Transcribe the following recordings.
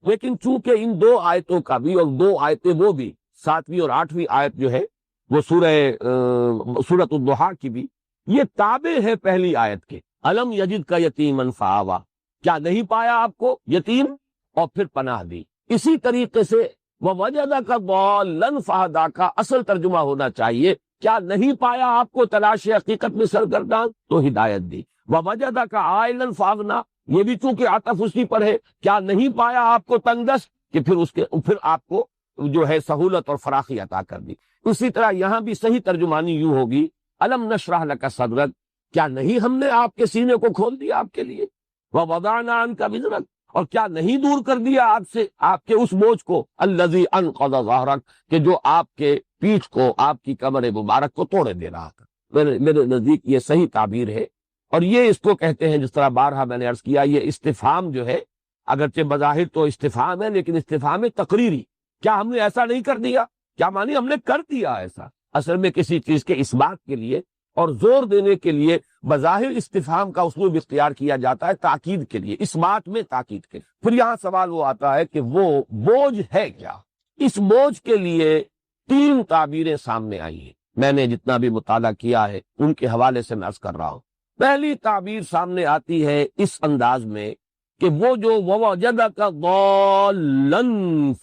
لیکن چونکہ ان 2 آیتوں کا بھی اور 2 آیتیں وہ بھی 7ویں اور 8ویں آیت جو ہے وہ سورۃ الضحیٰ کی بھی یہ تابع ہے پہلی آیت کے، الم یجد کا یتیما فآویٰ، کیا نہیں پایا آپ کو یتیم اور پھر پناہ دی۔ اسی طریقے سے ووجدک ضالا فہدیٰ کا اصل ترجمہ ہونا چاہیے کیا نہیں پایا آپ کو تلاش حقیقت میں سرگردان تو ہدایت دی۔ ووجدک عائلا فاغنیٰ، یہ بھی چونکہ عطف اسی پر ہے، کیا نہیں پایا آپ کو تنگ دست کہ پھر آپ کو جو ہے سہولت اور فراخی عطا کر دی۔ اسی طرح یہاں بھی صحیح ترجمانی یوں ہوگی الم نشرح لک صدرک، کیا نہیں ہم نے آپ کے سینے کو کھول دیا آپ کے لیے، ووضعنا عنک وزرک، اور کیا نہیں دور کر دیا آپ سے آپ کے اس بوجھ کو، الذی انقض ظہرک، کہ جو آپ کے پیٹھ کو، آپ کی کمر مبارک کو توڑے دے رہا تھا۔ میرے نزدیک یہ صحیح تعبیر ہے، اور یہ اس کو کہتے ہیں جس طرح بارہا میں نے عرض کیا، یہ استفہام جو ہے اگرچہ بظاہر تو استفہام ہے لیکن استفہام تقریری، کیا ہم نے ایسا نہیں کر دیا، کیا مانی ہم نے کر دیا ایسا، اصل میں کسی چیز کے اس بات کے لیے اور زور دینے کے لیے بظاہر استفہام کا اسلوب اختیار کیا جاتا ہے تاکید کے لیے، اس بات میں تاکید کے لیے۔ پھر یہاں سوال وہ آتا ہے کہ وہ بوجھ ہے کیا؟ اس بوجھ کے لیے 3 تعبیریں سامنے آئی ہیں، میں نے جتنا بھی مطالعہ کیا ہے ان کے حوالے سے میں عرض کر رہا ہوں۔ پہلی تعبیر سامنے آتی ہے اس انداز میں کہ وہ جو ووجدک ضالا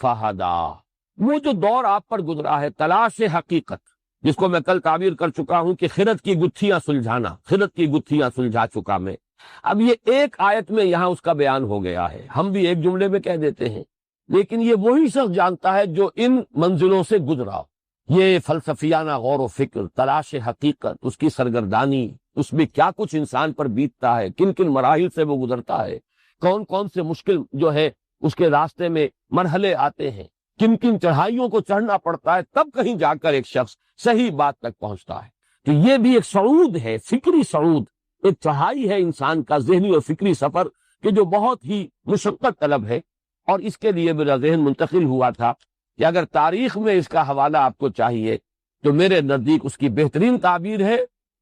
فہدیٰ، وہ جو دور آپ پر گزرا ہے تلاش حقیقت، جس کو میں کل تعبیر کر چکا ہوں کہ خرد کی گتھیاں سلجھانا، خرد کی گتھیاں سلجھا چکا میں، اب یہ ایک آیت میں یہاں اس کا بیان ہو گیا ہے، ہم بھی ایک جملے میں کہہ دیتے ہیں، لیکن یہ وہی شخص جانتا ہے جو ان منزلوں سے گزرا، یہ فلسفیانہ غور و فکر، تلاش حقیقت، اس کی سرگردانی، اس میں کیا کچھ انسان پر بیتتا ہے، کن کن مراحل سے وہ گزرتا ہے، کون کون سے مشکل جو ہے اس کے راستے میں مرحلے آتے ہیں، کن کن چڑھائیوں کو چڑھنا پڑتا ہے، تب کہیں جا کر ایک شخص صحیح بات تک پہنچتا ہے۔ تو یہ بھی ایک صعود ہے، فکری صعود، ایک چڑھائی ہے انسان کا ذہنی اور فکری سفر کہ جو بہت ہی مشقت طلب ہے، اور اس کے لیے میرا ذہن منتقل ہوا تھا کہ اگر تاریخ میں اس کا حوالہ آپ کو چاہیے تو میرے نزدیک اس کی بہترین تعبیر ہے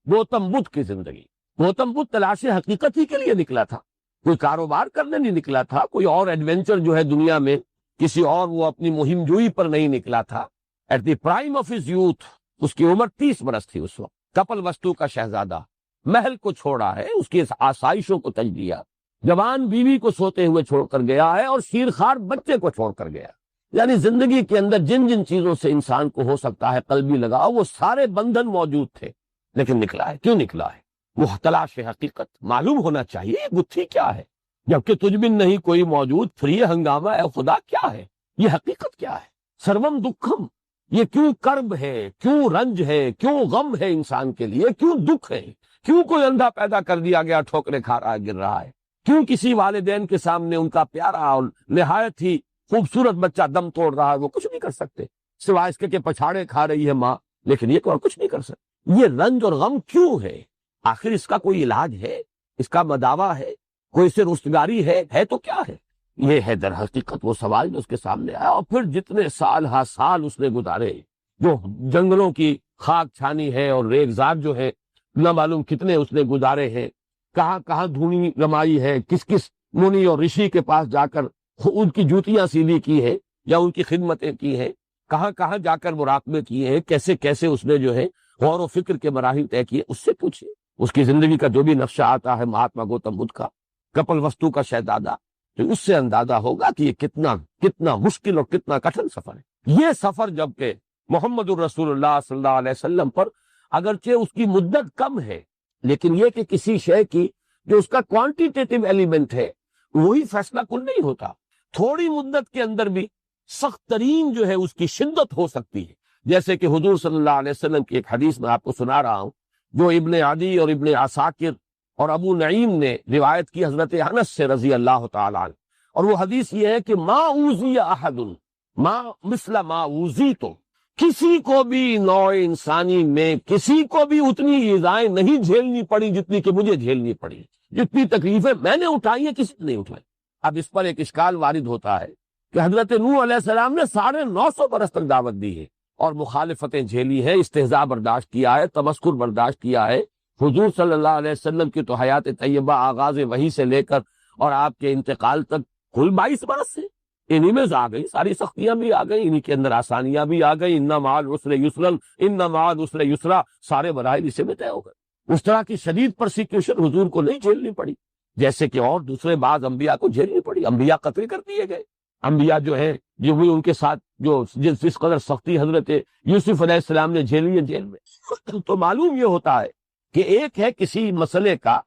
گوتم بدھ کی زندگی۔ گوتم بدھ تلاش حقیقت ہی کے لیے نکلا تھا، کوئی کاروبار کرنے نہیں نکلا تھا، کوئی اور ایڈونچر جو ہے دنیا میں کسی اور وہ اپنی مہم جوئی پر نہیں نکلا تھا۔ At the prime of his youth, اس کی عمر 30 برس تھی اس وقت، کپل وستو کا شہزادہ، محل کو چھوڑا ہے، اس کی آسائشوں کو تج دیا، جوان بیوی کو سوتے ہوئے چھوڑ کر گیا ہے، اور شیرخوار بچے کو چھوڑ کر گیا۔ یعنی زندگی کے اندر جن جن چیزوں سے انسان کو ہو سکتا ہے قلبی لگاؤ، وہ سارے بندھن موجود تھے، لیکن نکلا ہے۔ کیوں نکلا ہے؟ وہ تلاش حقیقت، معلوم ہونا چاہیے یہ گتھی کیا ہے، جبکہ تجھ بن نہیں کوئی موجود، پھر یہ ہنگامہ اے خدا کیا ہے، یہ حقیقت کیا ہے، سروم دکھم، یہ کیوں کرب ہے، کیوں رنج ہے، کیوں غم ہے انسان کے لیے، کیوں دکھ ہے، کیوں کوئی اندھا پیدا کر دیا گیا ٹھوکریں کھا رہا ہے، گر رہا ہے، کیوں کسی والدین کے سامنے ان کا پیارا اور نہایت ہی خوبصورت بچہ دم توڑ رہا ہے، وہ کچھ نہیں کر سکتے سوائے اس کے کہ پچھاڑے کھا رہی ہے ماں، لیکن یہ کچھ نہیں کر سکتے۔ یہ رنج اور غم کیوں ہے؟ آخر اس کا کوئی علاج ہے، اس کا مداوا ہے، کوئی سے رستگاری ہے تو کیا ہے؟ یہ ہے در حقیقت وہ سوال جو اس کے سامنے آیا، اور پھر جتنے سال ہا سال اس نے گزارے، جو جنگلوں کی خاک چھانی ہے اور ریگزار جو ہے نہ معلوم کتنے اس نے گزارے ہیں، کہاں کہاں دھونی رمائی ہے، کس کس منی اور رشی کے پاس جا کر ان کی جوتیاں سیدھی کی ہے یا ان کی خدمتیں کی ہیں، کہاں کہاں جا کر مراقبے کیے ہیں، کیسے کیسے اس نے جو ہے غور و فکر کے مراحل طے کیے، اس سے پوچھیں۔ اس کی زندگی کا جو بھی نقشہ آتا ہے مہاتما گوتم بدھ کا، کپل وستو کا شہزادہ، تو اس سے اندازہ ہوگا کہ یہ کتنا مشکل اور کتنا کٹھن سفر ہے۔ یہ سفر جبکہ محمد الرسول اللہ صلی اللہ علیہ وسلم پر اگرچہ اس کی مدت کم ہے، لیکن یہ کہ کسی شے کی جو اس کا کوانٹیٹیو ایلیمنٹ ہے وہی فیصلہ کن نہیں ہوتا، تھوڑی مدت کے اندر بھی سخت ترین جو ہے اس کی شدت ہو سکتی ہے، جیسے کہ حضور صلی اللہ علیہ وسلم کی ایک حدیث میں آپ کو سنا رہا ہوں جو ابن عدی اور ابن عساکر اور ابو نعیم نے روایت کی حضرت انس سے رضی اللہ تعالیٰ عنہ، اور وہ حدیث یہ ہے کہ ما اوذی احد ما مثل ما اوذیت، کسی کو بھی نوع انسانی میں کسی کو بھی اتنی ایذائیں نہیں جھیلنی پڑی جتنی کہ مجھے جھیلنی پڑی، جتنی تکلیفیں میں نے اٹھائی ہیں کسی نے نہیں اٹھائی۔ اب اس پر ایک اشکال وارد ہوتا ہے کہ حضرت نوح علیہ السلام نے 950 برس تک دعوت دی ہے اور مخالفتیں جھیلی ہے، استہزاء برداشت کیا ہے، تمسخر برداشت کیا ہے۔ حضور صلی اللہ علیہ وسلم کی تو حیات طیبہ آغاز وحی سے لے کر اور آپ کے انتقال تک کل 22 برس سے، انہی میں آ گئی ساری سختیاں بھی آ گئی، انہی کے اندر آسانیاں بھی آ گئی، ان مع العسر یسرا، ان مع العسر یسرا، سارے مراحل اسے میں طے ہو گئے۔ اس طرح کی شدید پرسیکیوشن حضور کو نہیں جھیلنی پڑی جیسے کہ اور دوسرے بعض انبیاء کو جھیلنی پڑی، انبیاء قتل کر دیے گئے، انبیاء جو ہیں جو ہوئی ان کے ساتھ جو جس قدر سختی حضرت یوسف علیہ السلام نے جھیلی ہے جیل میں۔ تو معلوم یہ ہوتا ہے کہ ایک ہے کسی مسئلے کا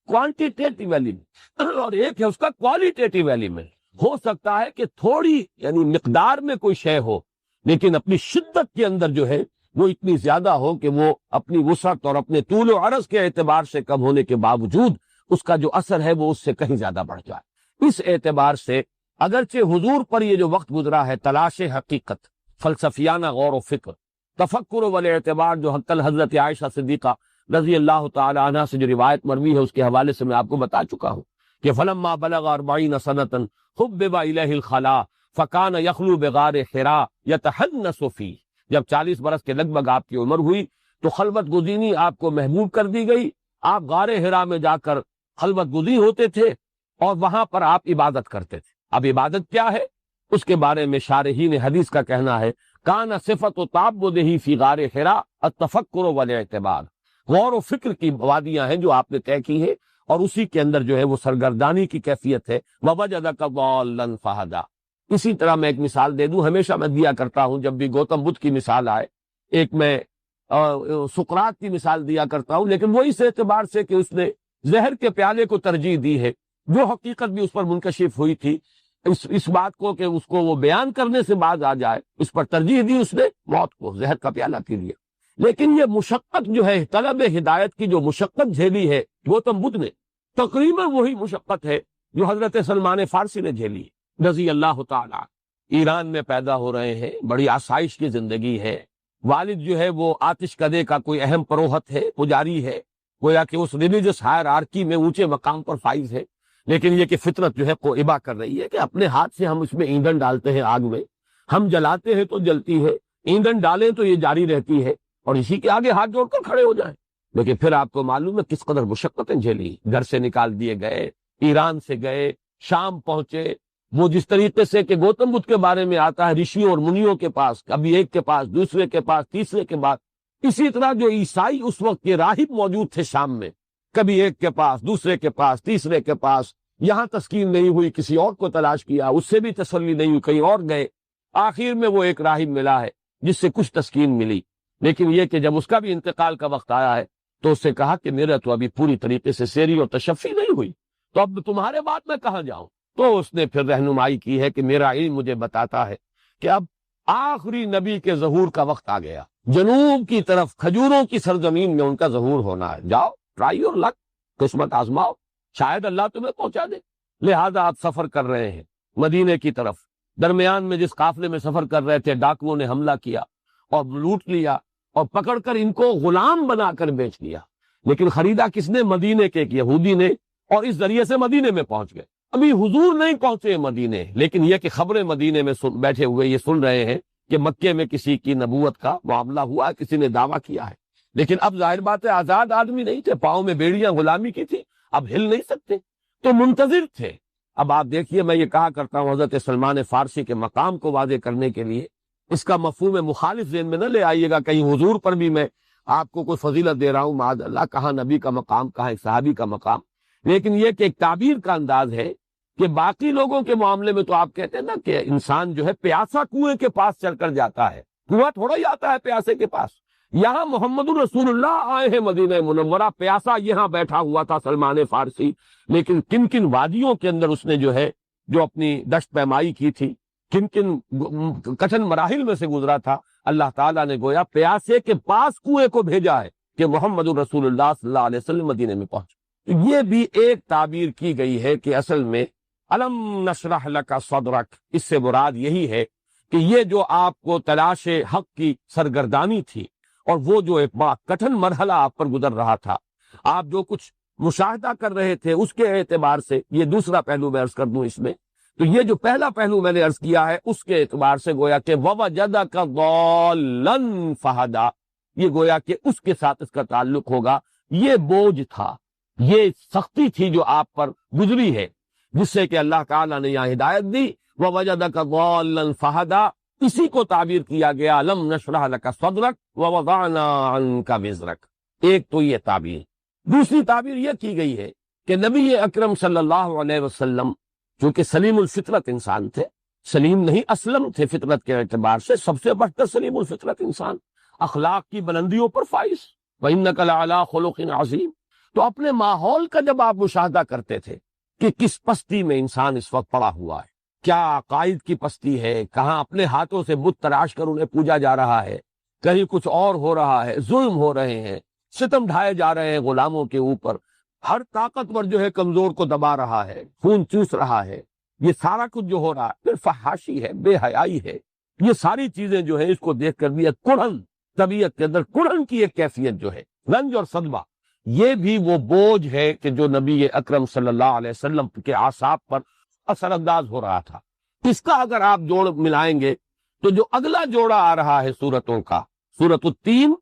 کوانٹیٹیٹیو ایلیمنٹ اور ایک ہے اس کا کوالٹیٹیو ایلیمنٹ۔ ہو سکتا ہے کہ تھوڑی یعنی مقدار میں کوئی شے ہو لیکن اپنی شدت کے اندر جو ہے وہ اتنی زیادہ ہو کہ وہ اپنی وسعت اور اپنے طول و عرض کے اعتبار سے کم ہونے کے باوجود اس کا جو اثر ہے وہ اس سے کہیں زیادہ بڑھ جائے۔ اس اعتبار سے اگرچہ حضور پر یہ جو وقت گزرا ہے تلاش حقیقت، فلسفیانہ غور و فکر، تفکر والاعتبار، جو کل حضرت عائشہ صدیقہ رضی اللہ تعالی عنہ سے جو روایت مروی ہے اس کے حوالے سے میں آپ کو بتا چکا ہوں کہ فلما بلغ 40 سنة حبب الیہ الخلاء فکان یخلو بغار حراء یتحنس فیہ، جب 40 برس کے لگ بھگ آپ کی عمر ہوئی تو خلوت گزینی آپ کو محبوب کر دی گئی، آپ غار حراء میں جا کر خلوت گزین ہوتے تھے اور وہاں پر آپ عبادت کرتے تھے۔ اب عبادت کیا ہے اس کے بارے میں شارحین حدیث کا کہنا ہے کان صفت و تعبدہ فی غار حراء التفکر والاعتبار، غور و فکر کی وادیاں ہیں جو آپ نے طے کی ہے اور اسی کے اندر جو ہے وہ سرگردانی کی کیفیت ہے۔ ووجدک ضالا فہدی۔ اسی طرح میں ایک مثال دے دوں، ہمیشہ میں دیا کرتا ہوں جب بھی گوتم بدھ کی مثال آئے، ایک میں سقراط کی مثال دیا کرتا ہوں، لیکن وہ اس اعتبار سے کہ اس نے زہر کے پیالے کو ترجیح دی ہے، جو حقیقت بھی اس پر منکشف ہوئی تھی، اس بات کو کہ اس کو وہ بیان کرنے سے باز آ جائے، اس پر ترجیح دی اس نے موت کو زہر کا پیالہ پی لیا۔ لیکن یہ مشقت جو ہے طلب ہدایت کی جو مشقت جھیلی ہے گوتم بدھ نے، تقریباً وہی مشقت ہے جو حضرت سلمان فارسی نے جھیلی رضی اللہ تعالیٰ۔ ایران میں پیدا ہو رہے ہیں، بڑی آسائش کی زندگی ہے، والد جو ہے وہ آتش کدے کا کوئی اہم پروہت ہے، پجاری ہے، گویا کہ اس ریلیجس ہائرارکی میں اونچے مقام پر فائز ہے، لیکن یہ کہ فطرت جو ہے کو ابا کر رہی ہے کہ اپنے ہاتھ سے ہم اس میں ایندھن ڈالتے ہیں، آگ میں ہم جلاتے ہیں تو جلتی ہے، ایندھن ڈالیں تو یہ جاری رہتی ہے اور اسی کے آگے ہاتھ جوڑ کر کھڑے ہو جائیں۔ لیکن پھر آپ کو معلوم ہے کس قدر مشقتیں جھیلی، گھر سے نکال دیے گئے، ایران سے گئے، شام پہنچے، وہ جس طریقے سے کہ گوتم بدھ کے بارے میں آتا ہے رشیوں اور منیوں کے پاس، کبھی ایک کے پاس، دوسرے کے پاس، تیسرے کے بعد، اسی طرح جو عیسائی اس وقت کے راہب موجود تھے شام میں، کبھی ایک کے پاس، دوسرے کے پاس، تیسرے کے پاس، یہاں تسکین نہیں ہوئی کسی اور کو تلاش کیا، اس سے بھی تسلی نہیں ہوئی کہیں اور گئے، آخر میں وہ ایک راہب ملا ہے جس سے کچھ تسکین ملی۔ لیکن یہ کہ جب اس کا بھی انتقال کا وقت آیا ہے تو اس سے کہا کہ میرا تو ابھی پوری طریقے سے سیری اور تشفی نہیں ہوئی، تو اب تمہارے بات میں کہاں جاؤں؟ تو اس نے پھر رہنمائی کی ہے کہ میرا علم مجھے بتاتا ہے کہ اب آخری نبی کے ظہور کا وقت آ گیا، جنوب کی طرف کھجوروں کی سرزمین میں ان کا ظہور ہونا ہے، جاؤ ٹرائی یور لک، قسمت آزماؤ، شاید اللہ تمہیں پہنچا دے۔ لہذا آپ سفر کر رہے ہیں مدینے کی طرف، درمیان میں جس قافلے میں سفر کر رہے تھے ڈاکوؤں نے حملہ کیا اور لوٹ لیا اور پکڑ کر ان کو غلام بنا کر بیچ لیا، لیکن خریدا کس نے؟ مدینے کے ایک یہودی نے، اور اس ذریعے سے مدینے میں پہنچ گئے۔ ابھی حضور نہیں پہنچے مدینے، لیکن یہ کہ خبریں مدینے میں بیٹھے ہوئے یہ سن رہے ہیں کہ مکے میں کسی کی نبوت کا معاملہ ہوا، کسی نے دعویٰ کیا ہے، لیکن اب ظاہر بات ہے آزاد آدمی نہیں تھے، پاؤں میں بیڑیاں غلامی کی تھی، اب ہل نہیں سکتے، تو منتظر تھے۔ اب آپ دیکھیے، میں یہ کہا کرتا ہوں حضرت سلمان فارسی کے مقام کو واضح کرنے کے لیے اس کا مفہوم مخالف ذہن میں نہ لے آئیے گا کہیں حضور پر بھی میں آپ کو کوئی فضیلت دے رہا ہوں، معاذ اللہ، کہاں نبی کا مقام، کہاں ایک صحابی کا مقام، لیکن یہ کہ ایک تعبیر کا انداز ہے کہ باقی لوگوں کے معاملے میں تو آپ کہتے ہیں نا کہ انسان جو ہے پیاسا کنویں کے پاس چل کر جاتا ہے، کنواں تھوڑا ہی آتا ہے پیاسے کے پاس۔ یہاں محمد الرسول اللہ آئے ہیں مدینہ منورہ، پیاسا یہاں بیٹھا ہوا تھا سلمان فارسی، لیکن کن کن وادیوں کے اندر اس نے جو ہے جو اپنی دشت پیمائی کی تھی، کن کن کٹھن مراحل میں سے گزرا تھا، اللہ تعالیٰ نے گویا پیاسے کے پاس کنویں کو بھیجا ہے کہ محمد الرسول اللہ صلی اللہ علیہ وسلم مدینے میں پہنچے۔ یہ بھی ایک تعبیر کی گئی ہے کہ اصل میں الم نشرح لک صدرک، اس سے مراد یہی ہے کہ یہ جو آپ کو تلاش حق کی سرگردانی تھی اور وہ جو ایک بڑا کٹھن مرحلہ آپ پر گزر رہا تھا، آپ جو کچھ مشاہدہ کر رہے تھے اس کے اعتبار سے، یہ دوسرا پہلو میں عرض کر دوں اس میں، تو یہ جو پہلا پہلو میں نے عرض کیا ہے اس کے اعتبار سے گویا کہ ووجدک ضالا فہدی، یہ گویا کہ اس کے ساتھ اس کا تعلق ہوگا، یہ بوجھ تھا، یہ سختی تھی جو آپ پر گزری ہے، جس سے کہ اللہ تعالیٰ نے یہاں ہدایت دی ووجدک ضالا فہدا، اسی کو تعبیر کیا گیا الم نشرح لک صدرک ووضعنا عنک وزرک۔ ایک تو یہ تعبیر، دوسری تعبیر یہ کی گئی ہے کہ نبی اکرم صلی اللہ علیہ وسلم چونکہ سلیم الفطرت انسان تھے، سلیم نہیں اسلم تھے فطرت کے اعتبار سے، سب سے بڑھ کر سلیم الفطرت انسان، اخلاق کی بلندیوں پر فائز، وَإِنَّكَ لَعَلَىٰ خُلُقٍ عَظِيمٍ۔ تو اپنے ماحول کا جب آپ مشاہدہ کرتے تھے کہ کس پستی میں انسان اس وقت پڑا ہوا ہے، کیا عقائد کی پستی ہے، کہاں اپنے ہاتھوں سے بت تراش کر انہیں پوجا جا رہا ہے، کہیں کچھ اور ہو رہا ہے، ظلم ہو رہے ہیں، ستم ڈھائے جا رہے ہیں غلاموں کے اوپر، ہر طاقتور جو ہے کمزور کو دبا رہا ہے، خون چوس رہا ہے، یہ سارا کچھ جو ہو رہا ہے، پھر فحاشی ہے، بے حیائی ہے، یہ ساری چیزیں جو ہے اس کو دیکھ کر بھی ایک کڑھن، طبیعت کے اندر کڑھن کی ایک کیفیت جو ہے، رنج اور صدمہ، یہ بھی وہ بوجھ ہے کہ جو نبی اکرم صلی اللہ علیہ وسلم کے اعصاب پر اثر انداز ہو رہا تھا۔ اس کا اگر آپ جوڑ ملائیں گے تو جو اگلا جوڑا آ رہا ہے سورتوں کا، سورۃ التین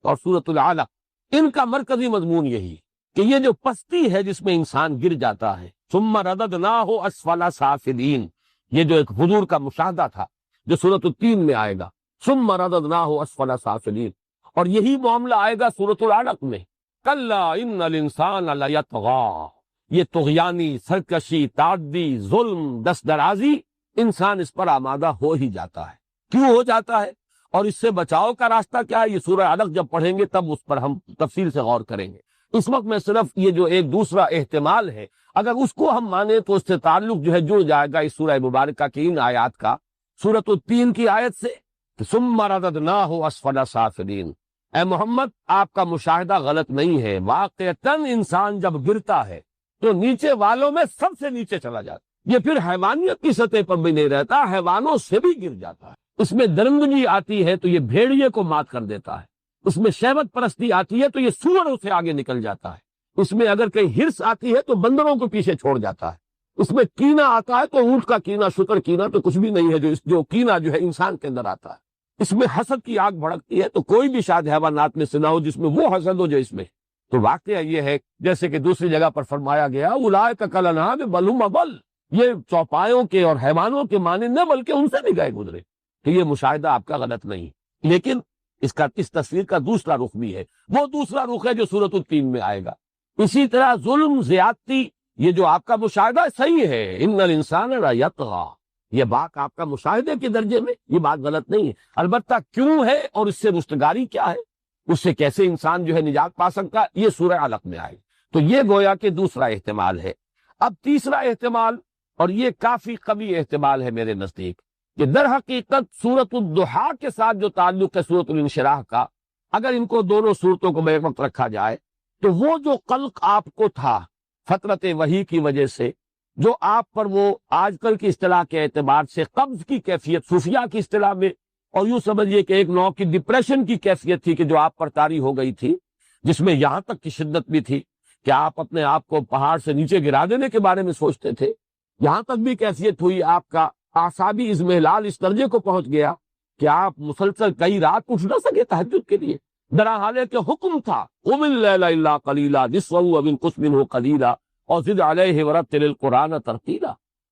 اور سورۃ العلق، ان کا مرکزی مضمون یہی کہ یہ جو پستی ہے جس میں انسان گر جاتا ہے، ثم رددناہ اسفل سافلین، یہ جو ایک حضور کا مشاہدہ تھا جو سورۃ التین میں آئے گا، ثم رددناہ اسفل سافلین، اور یہی معاملہ آئے گا سورۃ العلق میں، کلا ان الانسان لیطغی، یہ طغیانی، سرکشی، تعدی، ظلم، دست درازی، انسان اس پر آمادہ ہو ہی جاتا ہے۔ کیوں ہو جاتا ہے اور اس سے بچاؤ کا راستہ کیا ہے، یہ سورہ علق جب پڑھیں گے تب اس پر ہم تفصیل سے غور کریں گے۔ اس وقت میں صرف یہ جو ایک دوسرا احتمال ہے، اگر اس کو ہم مانیں تو اس سے تعلق جو ہے جڑ جائے گا اس سورہ مبارکہ کی ان آیات کا، سورۃ التین کی آیت سے، ثم رددناہ اسفل سافلین۔ اے محمد، آپ کا مشاہدہ غلط نہیں ہے، واقعتاً انسان جب گرتا ہے تو نیچے والوں میں سب سے نیچے چلا جاتا ہے، یہ پھر حیوانیت کی سطح پر بھی نہیں رہتا، حیوانوں سے بھی گر جاتا ہے۔ اس میں درندگی آتی ہے تو یہ بھیڑیے کو مات کر دیتا ہے، اس میں شہوت پرستی آتی ہے تو یہ سوروں سے آگے نکل جاتا ہے، اس میں اگر کہیں ہرس آتی ہے تو بندروں کو پیچھے چھوڑ جاتا ہے، اس میں کینہ آتا ہے تو اونٹ کا کینہ، شتر کینہ تو کچھ بھی نہیں ہے جو کینہ جو ہے انسان کے اندر آتا ہے، اس میں حسد کی آگ بھڑکتی ہے تو کوئی بھی شاید حیوانات میں سے نہ ہو جس میں وہ حسد ہو جو اس میں۔ تو واقعہ یہ ہے جیسے کہ دوسری جگہ پر فرمایا گیا اولئک کالانعام بل هم اضل، یہ چوپایوں کے اور حیوانوں کے معنی نہ بلکہ ان سے بھی گئے گزرے، کہ یہ مشاہدہ آپ کا غلط نہیں، لیکن اس تصویر کا دوسرا رخ بھی ہے، وہ دوسرا رخ ہے جو سورۃ التین میں آئے گا۔ اسی طرح ظلم، زیادتی، یہ جو آپ کا مشاہدہ صحیح ہے، ان الانسان لیطغی، یہ بات آپ کا مشاہدے کے درجے میں، یہ بات غلط نہیں ہے، البتہ کیوں ہے اور اس سے رستگاری کیا ہے، اس سے کیسے انسان جو ہے نجات پا سکتا، یہ سورہ علق میں آئے۔ تو یہ گویا کہ دوسرا احتمال ہے۔ اب تیسرا احتمال، اور یہ کافی قوی احتمال ہے میرے نزدیک، کہ در حقیقت سورۃ الضحیٰ کے ساتھ جو تعلق ہے سورۃ الانشراح کا، اگر ان کو دونوں صورتوں کو بیک وقت رکھا جائے تو وہ جو قلق آپ کو تھا فطرت وحی کی وجہ سے، جو آپ پر وہ آج کل کی اصطلاح کے اعتبار سے قبض کی کیفیت، صوفیہ کی اصطلاح میں، اور یوں سمجھیے کہ ایک نوع کی ڈپریشن کی کیفیت تھی کہ جو آپ پر طاری ہو گئی تھی، جس میں یہاں تک کی شدت بھی تھی کہ آپ اپنے آپ کو پہاڑ سے نیچے گرا دینے کے بارے میں سوچتے تھے، یہاں تک بھی کیفیت ہوئی، آپ کا اعصابی اضمحلال اس درجے کو پہنچ گیا کہ آپ مسلسل کئی رات اٹھ نہ سکے تہجد کے لیے، درحالے کہ حکم تھا قم اللیل الا قلیلا نصفہ او انقص منہ قلیلا اور زد علیہ ورتل القرآن ترتیلا۔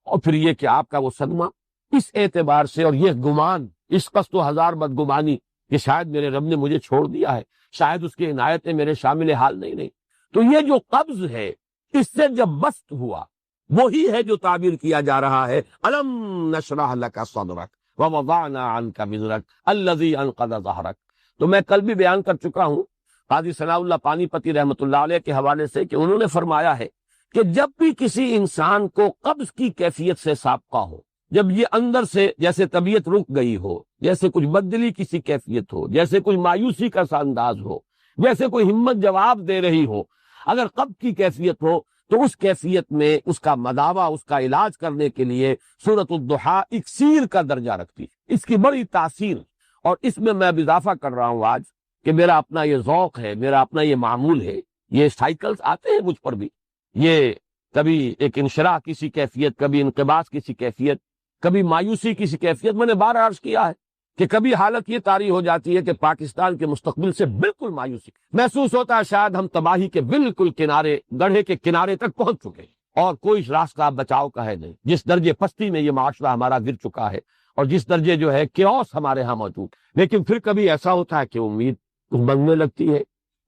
اور پھر یہ کہ آپ کا وہ صدمہ اس اعتبار سے، اور یہ گمان، اس قصد و ہزار بدگمانی کہ شاید میرے رب نے مجھے چھوڑ دیا ہے، شاید اس کی عنایتیں میرے شامل حال نہیں۔ تو یہ جو قبض ہے، اس سے جب بست ہوا، وہی ہے جو تعبیر کیا جا رہا ہے الم نشرح لک صدرک ووضعنا عنک وزرک الذی انقض ظہرک۔ تو میں کل بھی بیان کر چکا ہوں قاضی ثناء اللہ پانی پتی رحمۃ اللہ علیہ کے حوالے سے کہ انہوں نے فرمایا ہے کہ جب بھی کسی انسان کو قبض کی کیفیت سے سابقہ ہو، جب یہ اندر سے جیسے طبیعت رک گئی ہو، جیسے کچھ بدلی کسی کیفیت ہو، جیسے کوئی مایوسی کا سا انداز ہو، جیسے کوئی ہمت جواب دے رہی ہو، اگر قبض کی کیفیت ہو تو اس کیفیت میں اس کا مداوع، اس کا علاج کرنے کے لیے سورۃ الضحیٰ اکسیر کا درجہ رکھتی ہے، اس کی بڑی تاثیر۔ اور اس میں اب اضافہ کر رہا ہوں آج کہ میرا اپنا یہ ذوق ہے، میرا اپنا یہ معمول ہے، یہ سائیکلز آتے ہیں مجھ پر بھی، یہ کبھی ایک انشراح کسی کیفیت، کبھی انقباض کسی کیفیت، کبھی مایوسی کسی کیفیت۔ میں نے بار عرض کیا ہے کہ کبھی حالت یہ طاری ہو جاتی ہے کہ پاکستان کے مستقبل سے بالکل مایوسی محسوس ہوتا ہے، شاید ہم تباہی کے بالکل کنارے، گڑھے کے کنارے تک پہنچ چکے ہیں، اور کوئی راستہ بچاؤ کا ہے نہیں. جس درجے پستی میں یہ معاشرہ ہمارا گر چکا ہے اور جس درجے جو ہے کیوس ہمارے ہاں موجود. لیکن پھر کبھی ایسا ہوتا ہے کہ امید بننے لگتی ہے,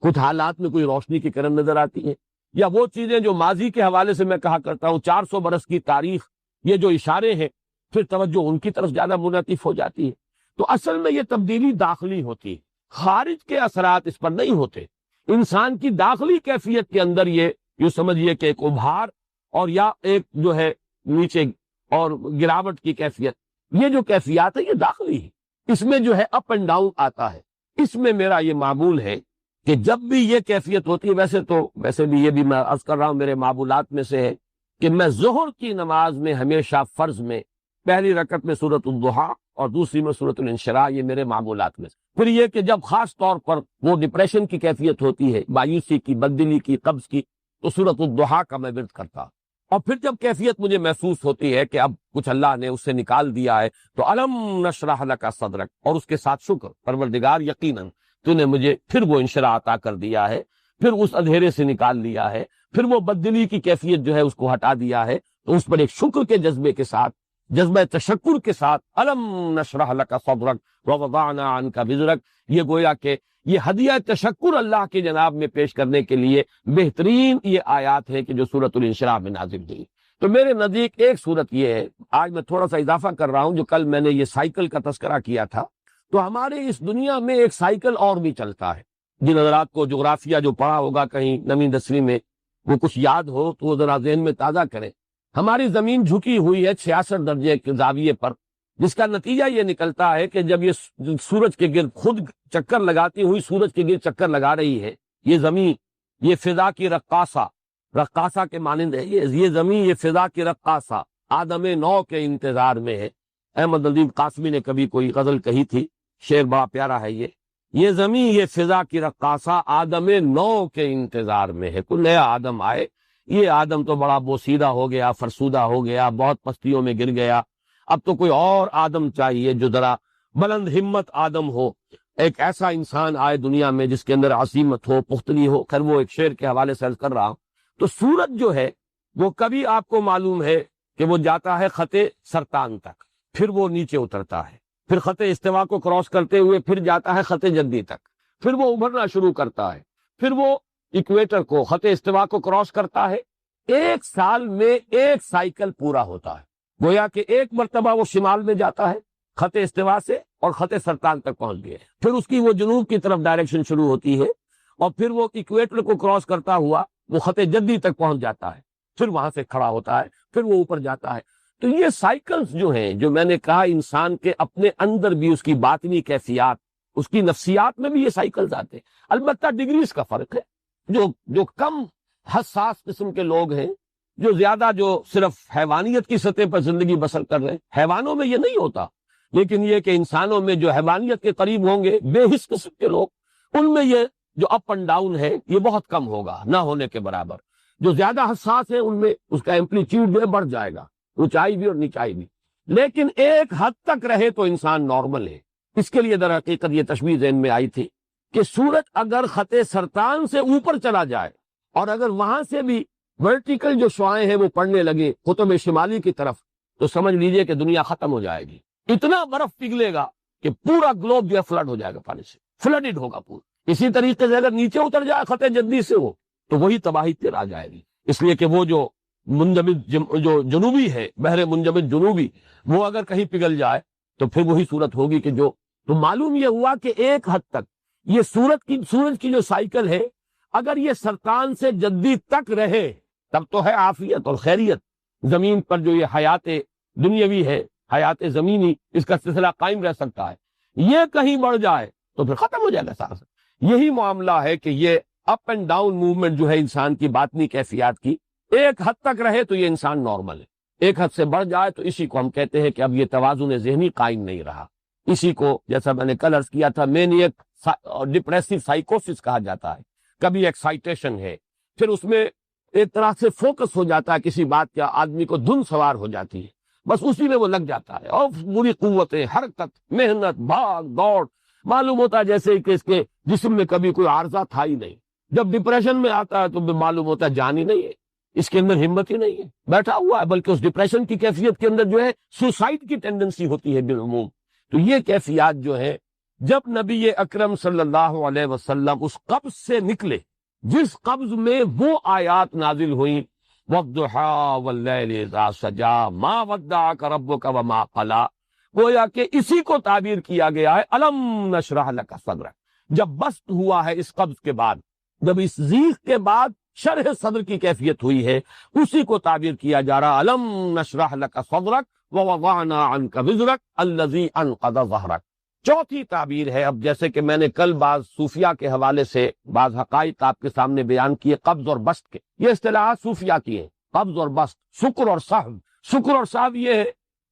کچھ حالات میں کوئی روشنی کی کرن نظر آتی ہے, یا وہ چیزیں جو ماضی کے حوالے سے میں کہا کرتا ہوں 400 برس کی تاریخ, یہ جو اشارے ہیں, پھر توجہ ان کی طرف زیادہ منعطف ہو جاتی ہے. تو اصل میں یہ تبدیلی داخلی ہوتی ہے, خارج کے اثرات اس پر نہیں ہوتے. انسان کی داخلی کیفیت کے اندر یہ یوں سمجھیے کہ ایک ابھار اور یا ایک جو ہے نیچے اور گراوٹ کی کیفیت, یہ جو کیفیات ہے یہ داخلی ہے. اس میں جو ہے اپ اینڈ ڈاؤن آتا ہے. اس میں میرا یہ معمول ہے کہ جب بھی یہ کیفیت ہوتی ہے, ویسے بھی یہ بھی میں عرض کر رہا ہوں میرے معمولات میں سے ہے کہ میں ظہر کی نماز میں ہمیشہ فرض میں پہلی رکعت میں سورۃ الضحیٰ اور دوسری میں سورۃ الانشراح, یہ میرے معمولات میں سے. پھر یہ کہ جب خاص طور پر وہ ڈپریشن کی کیفیت ہوتی ہے, مایوسی کی, بددلی کی, قبض کی, تو سورۃ الضحیٰ کا میں ورد کرتا. اور پھر جب کیفیت مجھے محسوس ہوتی ہے کہ اب کچھ اللہ نے اس سے نکال دیا ہے, تو الم نشرح لک صدرک, اور اس کے ساتھ شکر, پروردگار یقیناً تو نے مجھے پھر وہ انشراح عطا کر دیا ہے, پھر اس اندھیرے سے نکال لیا ہے, پھر وہ بددلی کی کیفیت جو ہے اس کو ہٹا دیا ہے. تو اس پر ایک شکر کے جذبے کے ساتھ, جذبہ تشکر کے ساتھ, الم نشرح لک صدرک ووضعنا عنک وزرک, یہ گویا کہ یہ ہدیہ تشکر اللہ کے جناب میں پیش کرنے کے لیے بہترین یہ آیات ہے کہ جو سورۃ الانشراح میں نازل ہوئی. تو میرے نزدیک ایک صورت یہ ہے, آج میں تھوڑا سا اضافہ کر رہا ہوں, جو کل میں نے یہ سائیکل کا تذکرہ کیا تھا, تو ہمارے اس دنیا میں ایک سائیکل اور بھی چلتا ہے. جن حضرات کو جغرافیہ جو پڑھا ہوگا کہیں 9ویں 10ویں میں, وہ کچھ یاد ہو تو وہ ذرا ذہن میں تازہ کریں. ہماری زمین جھکی ہوئی ہے 66 درجے کے زاویے پر, جس کا نتیجہ یہ نکلتا ہے کہ جب یہ سورج کے گرد خود چکر لگاتی ہوئی سورج کے گرد چکر لگا رہی ہے, یہ زمین, یہ فضا کی رقاصہ کے مانند ہے, یہ زمین, یہ فضا کی رقاصہ آدم نو کے انتظار میں ہے. احمد ندیم قاسمی نے کبھی کوئی غزل کہی تھی, شعر بڑا پیارا ہے یہ زمین, یہ فضا کی رقاصہ آدم نو کے انتظار میں ہے. کوئی نیا آدم آئے, یہ آدم تو بڑا بوسیدہ ہو گیا, فرسودہ ہو گیا, بہت پستیوں میں گر گیا. اب تو کوئی اور آدم چاہیے جو ذرا بلند ہمت آدم ہو, ایک ایسا انسان آئے دنیا میں جس کے اندر عظیمت ہو, پختگی ہو. خیر وہ ایک شعر کے حوالے سے عرض کر رہا ہوں. تو سورج جو ہے وہ کبھی آپ کو معلوم ہے کہ وہ جاتا ہے خط سرطان تک, پھر وہ نیچے اترتا ہے, پھر خط استوا کو کراس کرتے ہوئے پھر جاتا ہے خط جدی تک, پھر وہ ابھرنا شروع کرتا ہے, پھر وہ ایکویٹر کو, خط استوا کو کراس کرتا ہے. ایک سال میں ایک سائیکل پورا ہوتا ہے. گویا کہ ایک مرتبہ وہ شمال میں جاتا ہے خط استوا سے اور خط سرطان تک پہنچ گئے, پھر اس کی وہ جنوب کی طرف ڈائریکشن شروع ہوتی ہے, اور پھر وہ ایکویٹر کو کراس کرتا ہوا وہ خط جدی تک پہنچ جاتا ہے, پھر وہاں سے کھڑا ہوتا ہے, پھر وہ اوپر جاتا ہے. تو یہ سائیکلز جو ہیں, جو میں نے کہا انسان کے اپنے اندر بھی اس کی باطنی کیفیات, اس کی نفسیات میں بھی یہ سائیکلز آتے ہیں. البتہ ڈگریز کا فرق ہے. جو کم حساس قسم کے لوگ ہیں, جو زیادہ جو صرف حیوانیت کی سطح پر زندگی بسر کر رہے ہیں, حیوانوں میں یہ نہیں ہوتا, لیکن یہ کہ انسانوں میں جو حیوانیت کے قریب ہوں گے بے حس قسم کے لوگ, ان میں یہ جو اپ اینڈ ڈاؤن ہے یہ بہت کم ہوگا, نہ ہونے کے برابر. جو زیادہ حساس ہیں ان میں اس کا ایمپلیٹیوڈ جو ہے بڑھ جائے گا, اونچائی بھی اور نیچائی بھی. لیکن ایک حد تک رہے تو انسان نارمل ہے. اس کے لیے در حقیقت یہ تشبیہ ذہن میں آئی تھی کہ سورج اگر خط سرطان سے اوپر چلا جائے اور اگر وہاں سے بھی ورٹیکل جو شعاعیں ہیں وہ پڑنے لگے قطب شمالی کی طرف, تو سمجھ لیجئے کہ دنیا ختم ہو جائے گی. اتنا برف پگھلے گا کہ پورا گلوب جو ہے فلڈ ہو جائے گا, پانی سے فلڈڈ ہوگا پورا. اسی طریقے سے اگر نیچے اتر جائے خط جدی سے وہ, تو وہی تباہی پھر آ جائے گی. اس لیے کہ وہ جو منجمد جو جنوبی ہے, بحر منجمد جنوبی, وہ اگر کہیں پگھل جائے تو پھر وہی صورت ہوگی کہ جو. تو معلوم یہ ہوا کہ ایک حد تک یہ سورج کی جو سائیکل ہے, اگر یہ سرطان سے جدی تک رہے تب تو ہے عافیت اور خیریت. زمین پر جو یہ حیات دنیاوی ہے, حیات زمینی, اس کا سلسلہ قائم رہ سکتا ہے. یہ کہیں بڑھ جائے تو پھر ختم ہو جائے گا سارا. یہی معاملہ ہے کہ یہ اپ اینڈ ڈاؤن موومنٹ جو ہے انسان کی باطنی کیفیات کی, ایک حد تک رہے تو یہ انسان نارمل ہے, ایک حد سے بڑھ جائے تو اسی کو ہم کہتے ہیں کہ اب یہ توازن ذہنی قائم نہیں رہا. اسی کو جیسا میں نے کل عرض کیا تھا مینیک ڈپریسو سائیکوسس کہا جاتا ہے. کبھی ایکسائٹیشن ہے, پھر اس میں ایک طرح سے فوکس ہو جاتا ہے کسی بات کا, آدمی کو دھن سوار ہو جاتی ہے, بس اسی میں وہ لگ جاتا ہے, اور پوری قوتیں, حرکت, محنت, بھاگ دوڑ, معلوم ہوتا ہے جیسے کہ اس کے جسم میں کبھی کوئی عارضہ تھا ہی نہیں. جب ڈپریشن میں آتا ہے تو معلوم ہوتا ہے جان ہی نہیں ہے. اس کے اندر ہمت ہی نہیں ہے، بیٹھا ہوا ہے، بلکہ اس ڈپریشن کی کیفیت کے اندر جو ہے سوسائڈ کی ٹینڈنسی ہوتی ہے بالعموم۔ تو یہ کیفیات جو ہے، جب نبی اکرم صلی اللہ علیہ وسلم اس قبض سے نکلے جس قبض میں وہ آیات نازل ہوئیں، وَالضُّحَىٰ وَاللَّيْلِ إِذَا سَجَىٰ مَا وَدَّعَكَ رَبُّكَ وَمَا قَلَىٰ، گویا کہ اسی کو تعبیر کیا گیا ہے الم نشرح لک صدرک۔ جب بسط ہوا ہے اس قبض کے بعد، جب اس ضیق کے بعد شرح صدر کی کیفیت ہوئی ہے، اسی کو تعبیر کیا جا رہا الم نشرح لک صدرک ووضعنا عنک وزرک الذی انقض ظہرک۔ چوتھی تعبیر ہے، اب جیسے کہ میں نے کل بعض صوفیہ کے حوالے سے بعض حقائق آپ کے سامنے بیان کیے قبض اور بسط کے، یہ اصطلاحات صوفیہ کی ہیں، قبض اور بسط، شکر اور سہو۔ شکر اور سہو یہ ہے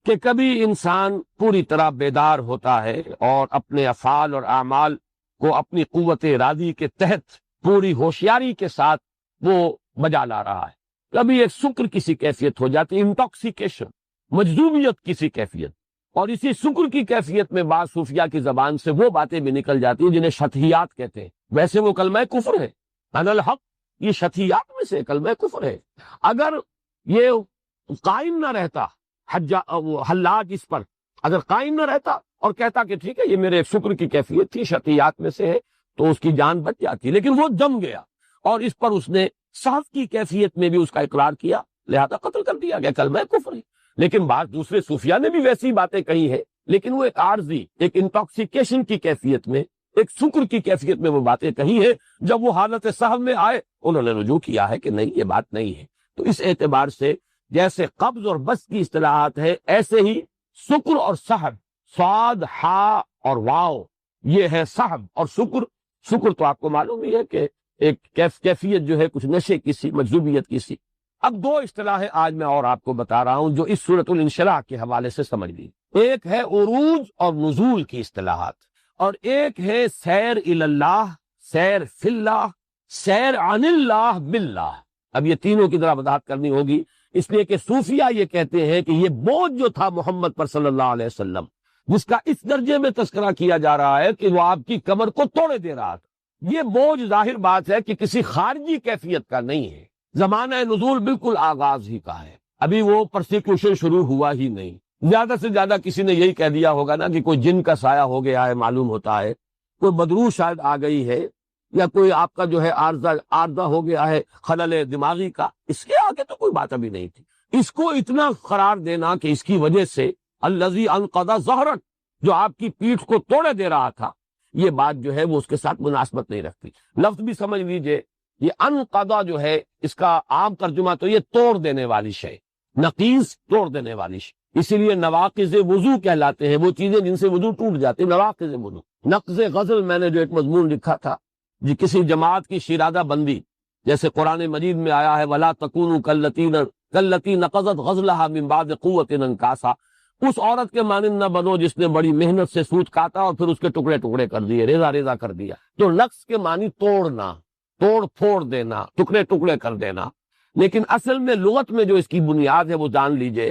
کہ کبھی انسان پوری طرح بیدار ہوتا ہے اور اپنے افعال اور اعمال کو اپنی قوت ارادی کے تحت پوری ہوشیاری کے ساتھ وہ بجا لا رہا ہے، کبھی ایک شکر کسی کیفیت ہو جاتی ہے، انٹاکسیکیشن، مجذوبیت کسی کیفیت، اور اسی شکر کی کیفیت میں بعض صوفیہ کی زبان سے وہ باتیں بھی نکل جاتی ہیں جنہیں شطحیات کہتے ہیں، ویسے وہ کلمہ کفر ہے، انا الحق، یہ شطحیات میں سے کلمہ کفر ہے۔ اگر یہ قائم نہ رہتا حلاج اس پر، اگر قائم نہ رہتا اور کہتا کہ ٹھیک ہے یہ میرے شکر کی کیفیت تھی، شطحیات میں سے ہے، تو اس کی جان بچ جاتی، لیکن وہ جم گیا اور اس پر اس نے صحف کی کیفیت میں بھی اس کا اقرار کیا، لہذا قتل کر دیا گیا، کلمہ کفر ہے۔ لیکن بعض دوسرے صوفیہ نے بھی ویسی باتیں کہی ہیں، لیکن وہ ایک عارضی، ایک انٹاکسیکیشن کی کیفیت میں، ایک شکر کی کیفیت میں وہ باتیں کہی ہیں، جب وہ حالت صحو میں آئے انہوں نے رجوع کیا ہے کہ نہیں یہ بات نہیں ہے۔ تو اس اعتبار سے جیسے قبض اور بسط کی اصطلاحات ہے، ایسے ہی شکر اور سحب، صاد ہا اور واو، یہ ہے سحب اور شکر۔ شکر تو آپ کو معلوم ہی ہے کہ ایک کیفیت جو ہے کچھ نشے کی سی، مجذوبیت کی سی۔ اب دو اصطلاحیں آج میں اور آپ کو بتا رہا ہوں جو اس سورۃ الانشراح کے حوالے سے سمجھ لی۔ ایک ہے عروج اور نزول کی اصطلاحات، اور ایک ہے سیر الی اللہ، سیر فی اللہ، سیر عن اللہ باللہ۔ اب یہ تینوں کی ذرا وضاحت کرنی ہوگی، اس لیے کہ صوفیہ یہ کہتے ہیں کہ یہ بوجھ جو تھا محمد پر صلی اللہ علیہ وسلم، جس کا اس درجے میں تذکرہ کیا جا رہا ہے کہ وہ آپ کی کمر کو توڑے دے رہا تھا، یہ بوجھ ظاہر بات ہے کہ کسی خارجی کیفیت کا نہیں ہے، زمانہ نزول بالکل آغاز ہی کا ہے، ابھی وہ پرسیکیوشن شروع ہوا ہی نہیں۔ زیادہ سے زیادہ کسی نے یہی کہہ دیا ہوگا نا کہ کوئی جن کا سایہ ہو گیا ہے، معلوم ہوتا ہے کوئی بدروح شاید آ گئی ہے، یا کوئی آپ کا جو ہے عارضہ ہو گیا ہے خلل دماغی کا، اس کے آگے تو کوئی بات ابھی نہیں تھی۔ اس کو اتنا قرار دینا کہ اس کی وجہ سے الذی انقض ظہرک، جو آپ کی پیٹھ کو توڑے دے رہا تھا، یہ بات جو ہے وہ اس کے ساتھ مناسبت نہیں رکھتی۔ لفظ بھی سمجھ لیجئے، یہ انقضا جو ہے اس کا عام ترجمہ تو یہ توڑ دینے والی شے، نقیض توڑ دینے والی شے، اسی لیے نواقض وضو کہلاتے ہیں وہ چیزیں جن سے وضو ٹوٹ جاتے ہیں، نواقض وضو۔ نقض غزل میں نے جو ایک مضمون لکھا تھا، جی کسی جماعت کی شیرازہ بندی، جیسے قرآن مجید میں آیا ہے وَلَا تَكُونُوا كَالَّتِي نَقَضَتْ غَزْلَهَا مِن بَعْدِ قُوَّةٍ أَنْكَاثًا، اس عورت کے مانند نہ بنو جس نے بڑی محنت سے سوت کاتا اور پھر اس کے ٹکڑے ٹکڑے کر دیے، ریزہ ریزہ کر دیا۔ تو نقص کے معنی توڑنا، توڑ پھوڑ دینا، ٹکڑے ٹکڑے کر دینا، لیکن اصل میں لغت میں جو اس کی بنیاد ہے وہ جان لیجئے۔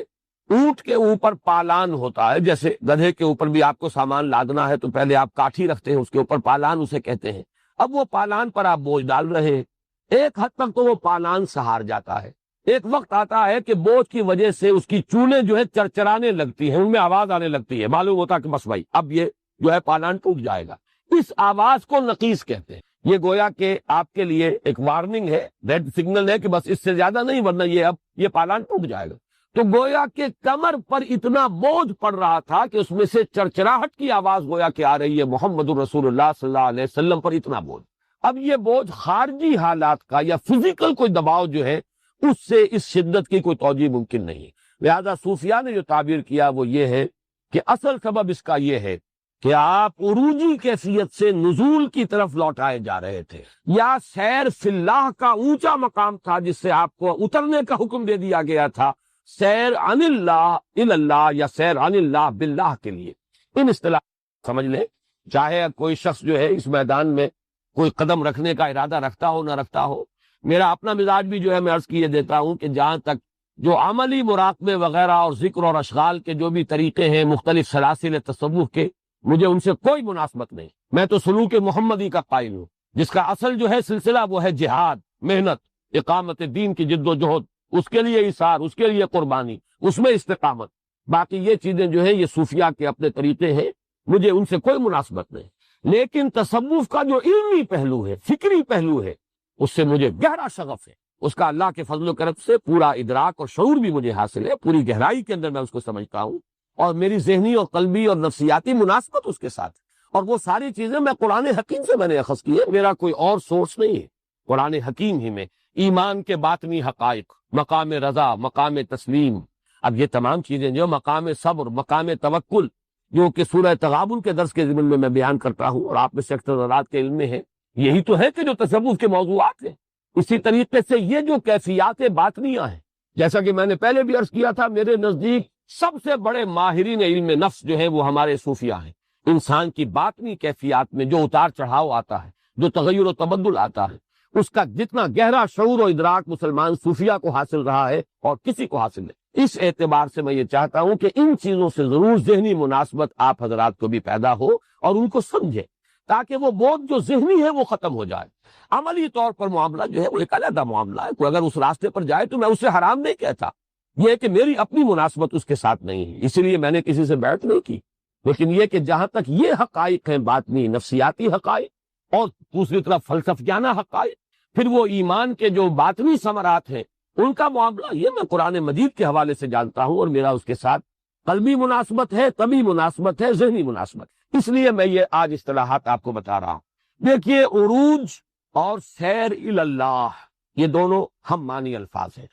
اونٹ کے اوپر پالان ہوتا ہے، جیسے گدھے کے اوپر بھی آپ کو سامان لادنا ہے تو پہلے آپ کاٹھی رکھتے ہیں، اس کے اوپر پالان اسے کہتے ہیں۔ اب وہ پالان پر آپ بوجھ ڈال رہے ہیں، ایک حد تک تو وہ پالان سہار جاتا ہے، ایک وقت آتا ہے کہ بوجھ کی وجہ سے اس کی چونیں جو ہے چرچرانے لگتی ہیں، ان میں آواز آنے لگتی ہے، معلوم ہوتا کہ بس بھائی اب یہ جو ہے پالان ٹوٹ جائے گا۔ اس آواز کو نقیص کہتے ہیں۔ یہ گویا کہ آپ کے لیے ایک وارننگ ہے، ریڈ سگنل ہے کہ بس اس سے زیادہ نہیں ورنہ یہ پالان ٹوٹ جائے گا۔ تو گویا کہ کمر پر اتنا بوجھ پڑ رہا تھا کہ اس میں سے چرچراہٹ کی آواز گویا کہ آ رہی ہے، محمد الرسول اللہ صلی اللہ علیہ وسلم پر اتنا بوجھ۔ اب یہ بوجھ خارجی حالات کا یا فزیکل کوئی دباؤ جو ہے اس سے اس شدت کی کوئی توجیہ ممکن نہیں۔ لہذا صوفیہ نے جو تعبیر کیا وہ یہ ہے کہ اصل سبب اس کا یہ ہے کہ آپ عروجی کیفیت سے نزول کی طرف لوٹائے جا رہے تھے، یا سیر فی اللہ کا اونچا مقام تھا جس سے آپ کو اترنے کا حکم دے دیا گیا تھا، سیر عن اللہ الی اللہ یا سیر عن اللہ باللہ کے لیے۔ ان اصطلاح سمجھ لیں، چاہے کوئی شخص جو ہے اس میدان میں کوئی قدم رکھنے کا ارادہ رکھتا ہو نہ رکھتا ہو، میرا اپنا مزاج بھی جو ہے میں عرض کیے دیتا ہوں کہ جہاں تک جو عملی مراقبے وغیرہ اور ذکر اور اشغال کے جو بھی طریقے ہیں مختلف سلاسل تصوف کے، مجھے ان سے کوئی مناسبت نہیں۔ میں تو سلوک محمدی کا قائل ہوں، جس کا اصل جو ہے سلسلہ وہ ہے جہاد، محنت، اقامت دین کی جد و جہد، اس کے لیے ایثار، اس کے لیے قربانی، اس میں استقامت. باقی یہ چیزیں جو ہیں یہ صوفیہ کے اپنے طریقے ہیں، مجھے ان سے کوئی مناسبت نہیں. لیکن تصوف کا جو علمی پہلو ہے، فکری پہلو ہے، اس سے مجھے گہرا شغف ہے. اس کا اللہ کے فضل و کرم سے پورا ادراک اور شعور بھی مجھے حاصل ہے، پوری گہرائی کے اندر میں اس کو سمجھتا ہوں، اور میری ذہنی اور قلبی اور نفسیاتی مناسبت اس کے ساتھ ہے. اور وہ ساری چیزیں میں قرآن حکیم سے میں نے اخذ کی ہے، میرا کوئی اور سورس نہیں ہے. قرآن حکیم ہی میں ایمان کے باطنی حقائق، مقام رضا، مقام تسلیم، اب یہ تمام چیزیں جو مقام صبر، مقام توکل، جو کہ سورہ تغابن کے درس کے ضمن میں میں بیان کرتا ہوں اور آپ میں سے اکثر حضرات کے علم میں ہے، یہی تو ہے کہ جو تصوف کے موضوعات ہیں. اسی طریقے سے یہ جو کیفیات باطنیہ ہیں، جیسا کہ میں نے پہلے بھی عرض کیا تھا، میرے نزدیک سب سے بڑے ماہرین علم نفس جو ہیں وہ ہمارے صوفیہ ہیں. انسان کی باطنی کیفیات میں جو اتار چڑھاؤ آتا ہے، جو تغیر و تبدل آتا ہے، اس کا جتنا گہرا شعور و ادراک مسلمان صوفیہ کو حاصل رہا ہے اور کسی کو حاصل نہیں. اس اعتبار سے میں یہ چاہتا ہوں کہ ان چیزوں سے ضرور ذہنی مناسبت آپ حضرات کو بھی پیدا ہو اور ان کو سمجھے، تاکہ وہ بوجھ جو ذہنی ہے وہ ختم ہو جائے. عملی طور پر معاملہ جو ہے وہ ایک علیحدہ معاملہ ہے. کوئی اگر اس راستے پر جائے تو میں اسے حرام نہیں کہتا، یہ ہے کہ میری اپنی مناسبت اس کے ساتھ نہیں ہے، اسی لیے میں نے کسی سے بیعت نہیں کی. لیکن یہ کہ جہاں تک یہ حقائق ہیں، باطنی نفسیاتی حقائق، اور دوسری طرف فلسفیانہ حقائق، پھر وہ ایمان کے جو باطنی ثمرات ہیں ان کا معاملہ، یہ میں قرآن مجید کے حوالے سے جانتا ہوں، اور میرا اس کے ساتھ قلبی مناسبت ہے، طبی مناسبت ہے، ذہنی مناسبت. اس لیے میں یہ آج اصطلاحات آپ کو بتا رہا ہوں. دیکھیے، عروج اور سیر اللہ یہ دونوں ہم معنی الفاظ ہیں.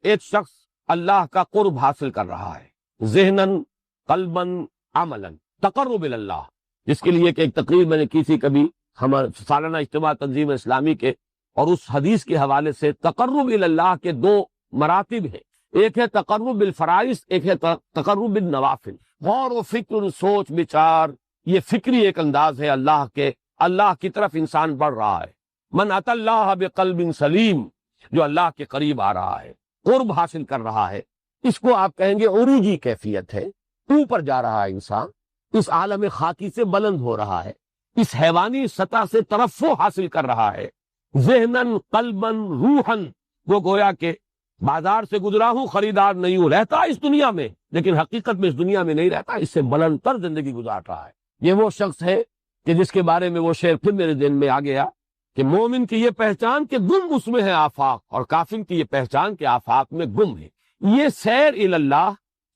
ایک شخص اللہ کا قرب حاصل کر رہا ہے، ذہناً، قلباً، عملاً، تقرب اللہ، جس کے لیے کہ ایک تقریر میں نے کی تھی کبھی ہمارے سالانہ اجتماع تنظیم اسلامی کے، اور اس حدیث کے حوالے سے تقرب اللہ کے دو مراتب ہیں. ایک ہے تقرب بالفرائض، ایک ہے تقرب بالنوافل. غور و فکر، سوچ بچار، یہ فکری ایک انداز ہے اللہ کی طرف انسان بڑھ رہا ہے. من اتی اللہ بقلب سلیم، جو اللہ کے قریب آ رہا ہے، قرب حاصل کر رہا ہے، اس کو آپ کہیں گے عروجی کیفیت ہے. اوپر جا رہا ہے انسان، اس عالم خاکی سے بلند ہو رہا ہے، اس حیوانی سطح سے ترفع حاصل کر رہا ہے. ذہناً، قلباً، روحاً، وہ گویا کہ بازار سے گزرا ہوں، خریدار نہیں ہوں، رہتا اس دنیا میں لیکن حقیقت میں اس دنیا میں نہیں رہتا، اس سے بلند تر زندگی گزار رہا ہے. یہ وہ شخص ہے کہ جس کے بارے میں وہ شعر پھر میرے ذہن میں آ گیا کہ مومن کی یہ پہچان کہ گم اس میں ہے آفاق، اور کافر کی یہ پہچان کہ آفاق میں گم ہے. یہ سیر اللہ،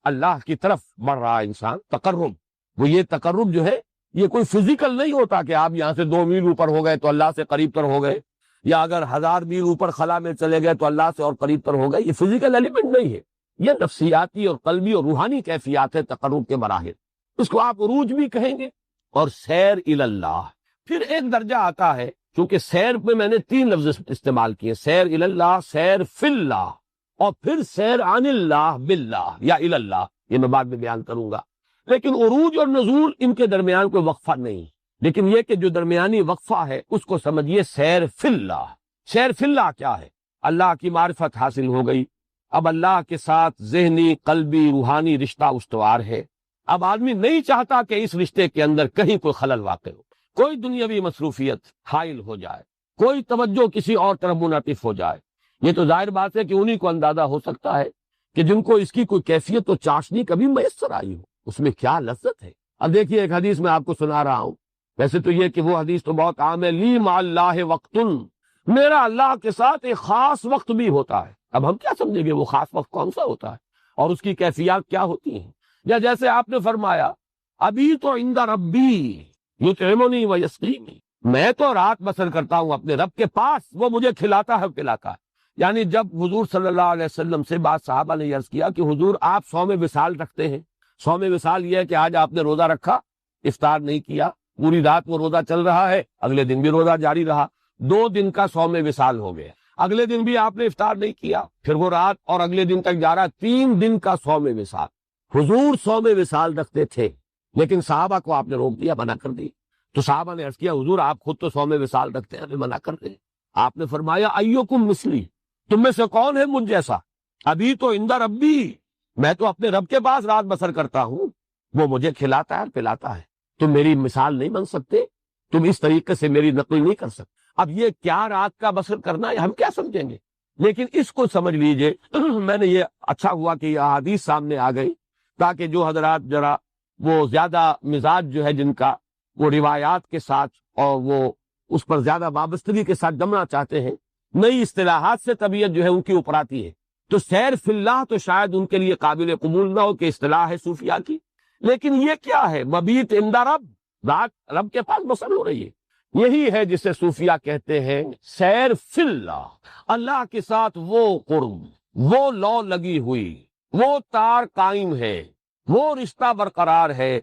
اللہ کی طرف بڑھ رہا انسان، تقرب. وہ یہ تقرب جو ہے یہ کوئی فزیکل نہیں ہوتا کہ آپ یہاں سے 2 میل اوپر ہو گئے تو اللہ سے قریب تر ہو گئے، یا اگر 1000 میل اوپر خلا میں چلے گئے تو اللہ سے اور قریب تر ہو گئے. یہ فزیکل ایلیمنٹ نہیں ہے، یہ نفسیاتی اور قلبی اور روحانی کیفیات ہے تقرب کے مراحل. اس کو آپ عروج بھی کہیں گے. اور سیر اللہ، پھر ایک درجہ آتا ہے، چونکہ سیر پہ میں نے 3 لفظ استعمال کیے، سیر اللہ، سیر فی اللہ، اور پھر سیر عن اللہ باللہ یا اللہ، یہ میں بعد میں بیان کروں گا. لیکن عروج اور نزول ان کے درمیان کوئی وقفہ نہیں، لیکن یہ کہ جو درمیانی وقفہ ہے اس کو سمجھیے سیر فی اللہ. سیر فی اللہ کیا ہے؟ اللہ کی معرفت حاصل ہو گئی، اب اللہ کے ساتھ ذہنی، قلبی، روحانی رشتہ استوار ہے. اب آدمی نہیں چاہتا کہ اس رشتے کے اندر کہیں کوئی خلل واقع ہو، کوئی دنیاوی مصروفیت حائل ہو جائے، کوئی توجہ کسی اور طرف منعطف ہو جائے. یہ تو ظاہر بات ہے کہ انہی کو اندازہ ہو سکتا ہے کہ جن کو اس کی کوئی کیفیت و چاشنی کبھی میسر آئی ہو، اس میں کیا لذت ہے. اب دیکھیے، ایک حدیث میں آپ کو سنا رہا ہوں، ویسے تو یہ کہ وہ حدیث تو بہت عام ہے، لی مع اللہ وقت، میرا اللہ کے ساتھ ایک خاص وقت بھی ہوتا ہے. اب ہم کیا سمجھیں گے وہ خاص وقت کون سا ہوتا ہے اور اس کی کیفیات کیا ہوتی ہیں؟ یا جیسے آپ نے فرمایا، ابھی تو عند ربی یطعمنی و یسقینی، میں تو رات بسر کرتا ہوں اپنے رب کے پاس، وہ مجھے کھلاتا ہے پلاتا ہے. یعنی جب حضور صلی اللہ علیہ وسلم سے بعض صحابہ نے عرض کیا کہ حضور آپ صوم وصال رکھتے ہیں، صوم وصال یہ ہے کہ آج آپ نے روزہ رکھا، افطار نہیں کیا، پوری رات وہ روزہ چل رہا ہے، اگلے دن بھی روزہ جاری رہا، 2 دن کا صوم وصال ہو گیا. اگلے دن بھی آپ نے افطار نہیں کیا، پھر وہ رات اور اگلے دن تک جا رہا، 3 دن کا صوم وصال. حضور صوم وصال رکھتے تھے لیکن صحابہ کو آپ نے روک دیا، منع کر دی. تو صحابہ نے عرض کیا، حضور آپ خود تو صوم وصال رکھتے ہیں، ہمیں منع کر دیں. آپ نے فرمایا، ایکم مثلی، تم میں سے کون ہے مجھ جیسا؟ ابھی تو عند ربی، میں تو اپنے رب کے پاس رات بسر کرتا ہوں، وہ مجھے کھلاتا ہے پلاتا ہے. تم میری مثال نہیں بن سکتے، تم اس طریقے سے میری نقل نہیں کر سکتے. اب یہ کیا رات کا بسر کرنا ہے ہم کیا سمجھیں گے، لیکن اس کو سمجھ لیجئے میں نے یہ اچھا ہوا کہ یہ احادیث سامنے آ گئی تاکہ جو حضرات ذرا وہ زیادہ مزاج جو ہے جن کا وہ روایات کے ساتھ اور وہ اس پر زیادہ وابستگی کے ساتھ جمنا چاہتے ہیں، نئی اصطلاحات سے طبیعت جو ہے ان کی اوپر آتی ہے، تو سیر فی اللہ تو شاید ان کے لیے قابل قبول نہ ہو کہ اصطلاح ہے صوفیاء کی، لیکن یہ کیا ہے؟ مبیت عند رب، رات رب کے پاس بسر ہو رہی ہے، یہی ہے جسے صوفیاء کہتے ہیں سیر فی اللہ، اللہ کے ساتھ وہ قرب، وہ لو لگی ہوئی، وہ تار قائم ہے، وہ رشتہ برقرار ہے،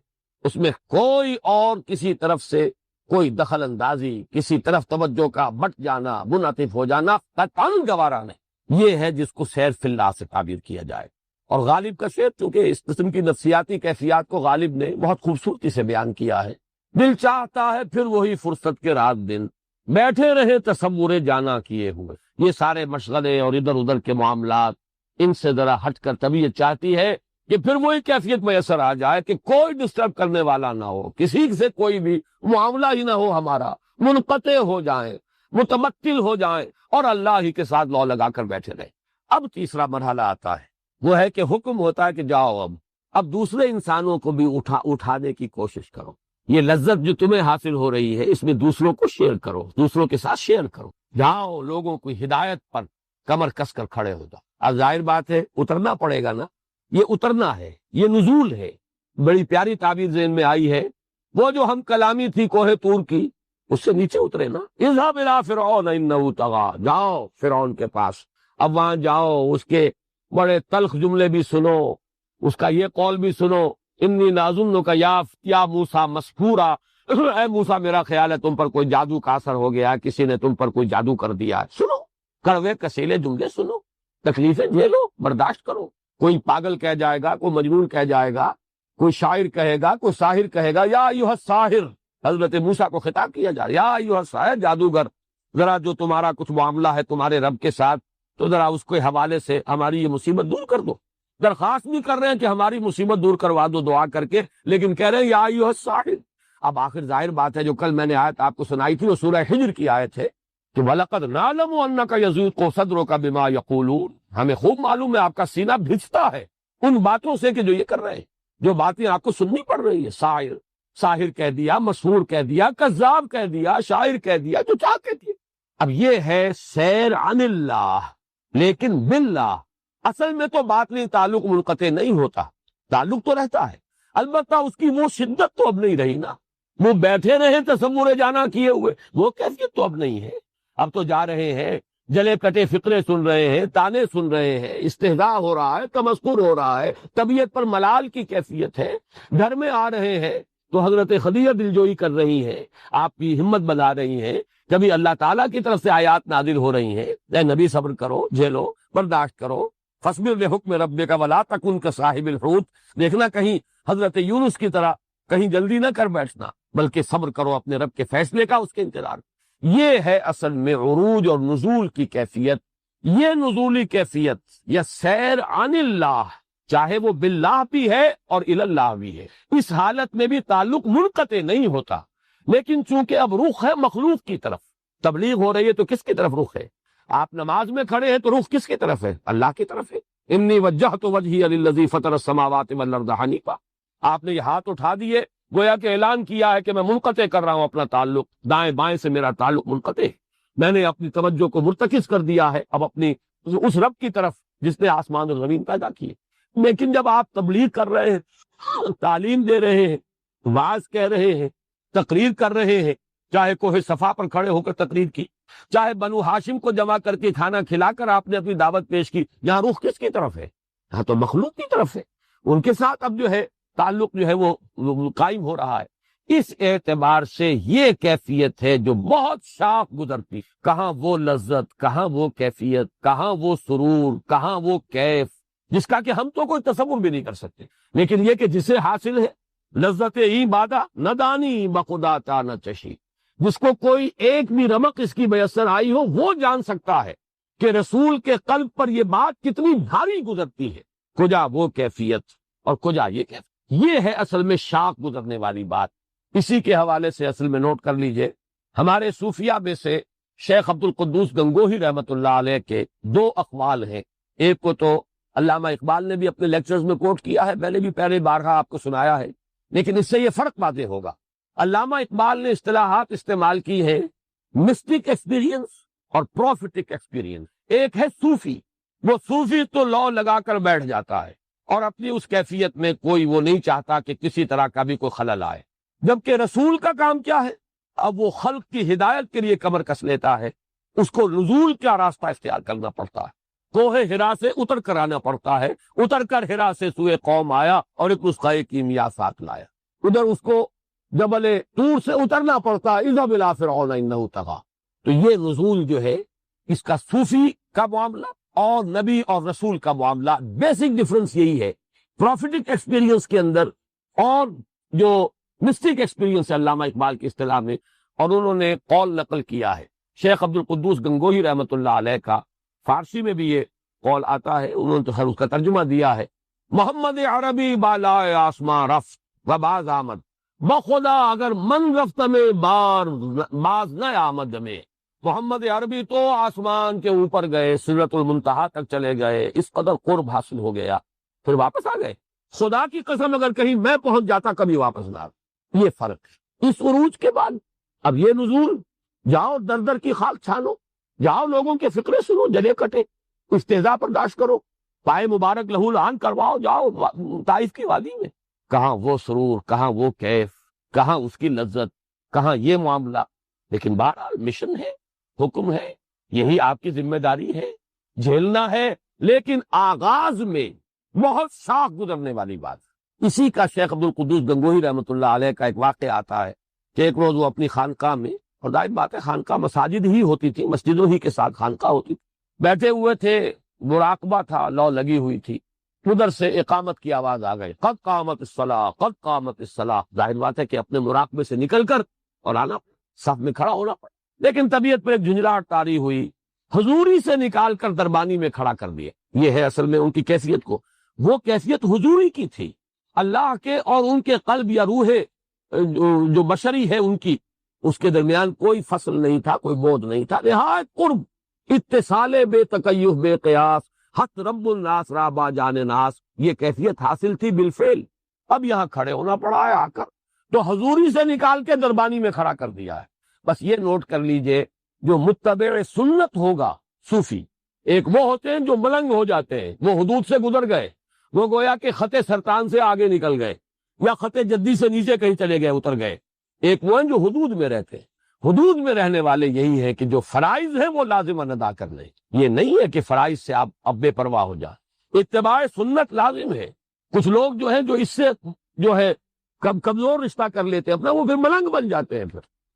اس میں کوئی اور کسی طرف سے کوئی دخل اندازی، کسی طرف توجہ کا بٹ جانا، منعطف ہو جانا قطعاً گوارا نہیں۔ یہ ہے جس کو سیر فی اللہ سے تعبیر کیا جائے۔ اور غالب کا شعر چونکہ اس قسم کی نفسیاتی کیفیات کو غالب نے بہت خوبصورتی سے بیان کیا ہے، دل چاہتا ہے پھر وہی فرصت کے رات دن، بیٹھے رہے تصور جانا کیے ہوئے۔ یہ سارے مشغلے اور ادھر ادھر کے معاملات، ان سے ذرا ہٹ کر طبیعت چاہتی ہے کہ پھر وہی کیفیت میسر آ جائے کہ کوئی ڈسٹرب کرنے والا نہ ہو، کسی سے کوئی بھی معاملہ ہی نہ ہو، ہمارا منقطع ہو جائیں، متمتل ہو جائیں اور اللہ ہی کے ساتھ لو لگا کر بیٹھے رہیں۔ اب تیسرا مرحلہ آتا ہے، وہ ہے کہ حکم ہوتا ہے کہ جاؤ اب دوسرے انسانوں کو بھی اٹھانے کی کوشش کرو، یہ لذت جو تمہیں حاصل ہو رہی ہے اس میں دوسروں کو شیئر کرو، دوسروں کے ساتھ شیئر کرو، جاؤ لوگوں کی ہدایت پر کمر کس کر کھڑے ہو جاؤ۔ اب ظاہر بات ہے اترنا پڑے گا نا، یہ اترنا ہے، یہ نزول ہے۔ بڑی پیاری تعبیر ذہن میں آئی ہے، وہ جو ہم کلامی تھی کوہ طور کی، اس سے نیچے اترے نا، اذهب الى فرعون انه طغى، جاؤ فرعون کے پاس، اب وہاں جاؤ، اس کے بڑے تلخ جملے بھی سنو، اس کا یہ قول بھی سنو، انی ناظنک یا موسیٰ مسحورا، اے موسیٰ میرا خیال ہے تم پر کوئی جادو کا اثر ہو گیا، کسی نے تم پر کوئی جادو کر دیا ہے، سنو کڑوے کسیلے جملے سنو، تکلیفیں جھیلو، برداشت کرو۔ کوئی پاگل کہہ جائے گا، کوئی مجنون کہہ جائے گا، کوئی شاعر کہے گا، کوئی ساحر کہے گا، یا ایھا الساحر، حضرت موسیٰ کو خطاب کیا جا رہا ہے، یا ایھا الساحر، جادوگر، ذرا جو تمہارا کچھ معاملہ ہے تمہارے رب کے ساتھ تو ذرا اس کے حوالے سے ہماری یہ مصیبت دور کر دو۔ درخواست بھی کر رہے ہیں کہ ہماری مصیبت دور کروا دو دعا کر کے، لیکن کہہ رہے ہیں یا ایھا الساحر۔ اب آخر ظاہر بات ہے جو کل میں نے آیت آپ کو سنائی تھی وہ سورہ حجر کی آیت ہے کہ وَلَقَدْ نَعْلَمُ أَنَّكَ يَضِيقُ صَدْرُكَ بِمَا يَقُولُونَ، ہمیں خوب معلوم ہے آپ کا سینہ بھجتا ہے ان باتوں سے کہ جو یہ کر رہے ہیں، جو باتیں آپ کو سننی پڑ رہی ہے، ساحر کہہ دیا، مسحور کہہ دیا، کذاب کہہ دیا، شاعر کہہ دیا، جو چاہ کہہ دیا۔ اب یہ ہے سیر عن اللہ، لیکن باللہ اصل میں تو باطنی تعلق منقطع نہیں ہوتا، تعلق تو رہتا ہے، البتہ اس کی وہ شدت تو اب نہیں رہی نا، وہ بیٹھے رہے تصور جانا کیے ہوئے، وہ کیفیت تو اب نہیں ہے۔ اب تو جا رہے ہیں، جلے کٹے فقرے سن رہے ہیں، تانے سن رہے ہیں، استہزاء ہو رہا ہے، تمسخر ہو رہا ہے، طبیعت پر ملال کی کیفیت ہے، گھر میں آ رہے ہیں تو حضرت خدیجہ دلجوئی کر رہی ہیں، آپ کی ہمت بنا رہی ہیں، کبھی اللہ تعالیٰ کی طرف سے آیات نازل ہو رہی ہیں، اے نبی صبر کرو، جھیلو، برداشت کرو، فاصبر لحکم ربک ولا تکن کصاحب الحوت، دیکھنا کہیں حضرت یونس کی طرح کہیں جلدی نہ کر بیٹھنا، بلکہ صبر کرو اپنے رب کے فیصلے کا، اس کے انتظار۔ یہ ہے اصل میں عروج اور نزول کی کیفیت۔ یہ نزولی کیفیت یا سیر عن اللہ، چاہے وہ باللہ بھی ہے اور اللہ بھی ہے، اس حالت میں بھی تعلق منقطع نہیں ہوتا، لیکن چونکہ اب رخ ہے مخلوق کی طرف، تبلیغ ہو رہی ہے تو کس کی طرف رخ ہے؟ آپ نماز میں کھڑے ہیں تو رخ کس کی طرف ہے؟ اللہ کی طرف ہے۔ انی وجہت وجہی للذی فطر السماوات والارض حنیفا، آپ نے یہ ہاتھ اٹھا دیے، گویا کہ اعلان کیا ہے کہ میں منقطع کر رہا ہوں اپنا تعلق، دائیں بائیں سے میرا تعلق منقطع ہے، میں نے اپنی توجہ کو مرتکز کر دیا ہے اب اپنی اس رب کی طرف جس نے آسمان اور زمین پیدا کیے۔ لیکن جب آپ تبلیغ کر رہے ہیں، تعلیم دے رہے ہیں، وعظ کہہ رہے ہیں، تقریر کر رہے ہیں، چاہے کوہ صفا پر کھڑے ہو کر تقریر کی، چاہے بنو ہاشم کو جمع کر کے کھانا کھلا کر آپ نے اپنی دعوت پیش کی، یہاں رخ کس کی طرف ہے؟ یہاں تو مخلوق کی طرف ہے، ان کے ساتھ اب جو ہے تعلق جو ہے وہ قائم ہو رہا ہے۔ اس اعتبار سے یہ کیفیت ہے جو بہت شاخ گزرتی، کہاں وہ لذت، کہاں وہ کیفیت، کہاں وہ سرور، کہاں وہ کیف، جس کا کہ ہم تو کوئی تصور بھی نہیں کر سکتے، لیکن یہ کہ جسے حاصل ہے لذت ای بادہ نہ دانی بخدا تا نہ چشی، جس کو کوئی ایک بھی رمق اس کی میسر آئی ہو وہ جان سکتا ہے کہ رسول کے قلب پر یہ بات کتنی بھاری گزرتی ہے، کجا وہ کیفیت اور کجا یہ کیفیت۔ یہ ہے اصل میں شاخ گزرنے والی بات۔ اسی کے حوالے سے اصل میں نوٹ کر لیجئے، ہمارے صوفیہ میں سے شیخ عبد القدوس گنگوہی رحمۃ اللہ علیہ کے دو اقوال ہیں. ایک کو تو علامہ اقبال نے بھی اپنے لیکچرز میں کوٹ کیا ہے، میں نے بھی پہلے بارہا آپ کو سنایا ہے، لیکن اس سے یہ فرق واضح ہوگا. علامہ اقبال نے اصطلاحات استعمال کی ہے مسٹک ایکسپیرینس اور پروفیٹک ایکسپیرینس. ایک ہے صوفی، وہ صوفی تو لو لگا کر بیٹھ جاتا ہے اور اپنی اس کیفیت میں کوئی وہ نہیں چاہتا کہ کسی طرح کا بھی کوئی خلل آئے. جبکہ رسول کا کام کیا ہے؟ اب وہ خلق کی ہدایت کے لیے کمر کس لیتا ہے، اس کو نزول کا راستہ اختیار کرنا پڑتا ہے. کوہ ہرا سے اتر کر آنا پڑتا ہے، اتر کر ہرا سے سوئے قوم آیا اور ایک نسخہ کیمیا ساتھ لایا. ادھر اس کو جبل طور سے اترنا پڑتا ہے، اذهب الى فرعون انه طغى. تو یہ نزول جو ہے اس کا صوفی کا معاملہ اور نبی اور رسول کا معاملہ، بیسک ڈفرنس یہی ہے. پروفیٹک ایکسپیرینس کے اندر اور جو مسٹک ایکسپیرینس ہے علامہ اقبال کی اصطلاح میں، اور انہوں نے قول نقل کیا ہے شیخ عبد القدوس گنگوہی رحمۃ اللہ علیہ کا. فارسی میں بھی یہ قول آتا ہے، انہوں نے تو خیر اس کا ترجمہ دیا ہے. محمد عربی بالا آسمان رفت و باز آمد، بخدا اگر من رفت میں باز نہ آمد میں. محمد عربی تو آسمان کے اوپر گئے، سدرۃ المنتہا تک چلے گئے، اس قدر قرب حاصل ہو گیا، پھر واپس آ گئے. خدا کی قسم اگر کہیں میں پہنچ جاتا کبھی واپس نہ آتا. یہ فرق ہے. اس عروج کے بعد اب یہ نزول، جاؤ در در کی خاک چھانو، جاؤ لوگوں کے فکرے سنو، جلے کٹے، استہزاء برداشت کرو، پائے مبارک لہو لہان کرواؤ، جاؤ طائف کی وادی میں. کہاں وہ سرور، کہاں وہ کیف، کہاں اس کی لذت، کہاں یہ معاملہ. لیکن بہرحال مشن ہے، حکم ہے، یہی آپ کی ذمہ داری ہے، جھیلنا ہے. لیکن آغاز میں بہت شاخ گزرنے والی بات. اسی کا شیخ عبد القدوس گنگوہی رحمۃ اللہ علیہ کا ایک واقعہ آتا ہے کہ ایک روز وہ اپنی خانقاہ میں، اور ظاہر بات ہے خانقاہ مساجد ہی ہوتی تھی، مسجدوں ہی کے ساتھ خانقاہ ہوتی تھی، بیٹھے ہوئے تھے، مراقبہ تھا، لو لگی ہوئی تھی. ادھر سے اقامت کی آواز آ گئی، قد قامت الصلاۃ، قد قامت الصلاۃ. ظاہر بات ہے کہ اپنے مراقبے سے نکل کر اور آنا، صف میں کھڑا ہونا پڑا. لیکن طبیعت پر ایک جھنجھلاہٹ طاری ہوئی، حضوری سے نکال کر دربانی میں کھڑا کر دیے. یہ ہے اصل میں ان کی کیفیت کو، وہ کیفیت حضوری کی تھی. اللہ کے اور ان کے قلب یا روح جو بشری ہے ان کی، اس کے درمیان کوئی فصل نہیں تھا، کوئی بود نہیں تھا. نہایت قرب، اتصال بے تکیف بے قیاس، حت رب الناس را با جان ناس. یہ کیفیت حاصل تھی بالفعل. اب یہاں کھڑے ہونا پڑا ہے آ کر، تو حضوری سے نکال کے دربانی میں کھڑا کر دیا ہے. بس یہ نوٹ کر لیجئے، جو متبع سنت ہوگا صوفی، ایک وہ ہوتے ہیں جو ملنگ ہو جاتے ہیں، وہ حدود سے گزر گئے، وہ گویا کہ خط سرطان سے آگے نکل گئے یا خط جدی سے نیچے کہیں چلے گئے، اتر گئے. ایک وہ ہیں جو حدود میں رہتے ہیں. حدود میں رہنے والے یہی ہے کہ جو فرائض ہیں وہ لازم ادا کر لیں. یہ نہیں ہے کہ فرائض سے آپ اب بے پرواہ ہو جائیں. اتباع سنت لازم ہے. کچھ لوگ جو ہیں جو اس سے جو ہے کمزور رشتہ کر لیتے ہیں اپنا، وہ پھر ملنگ بن جاتے ہیں،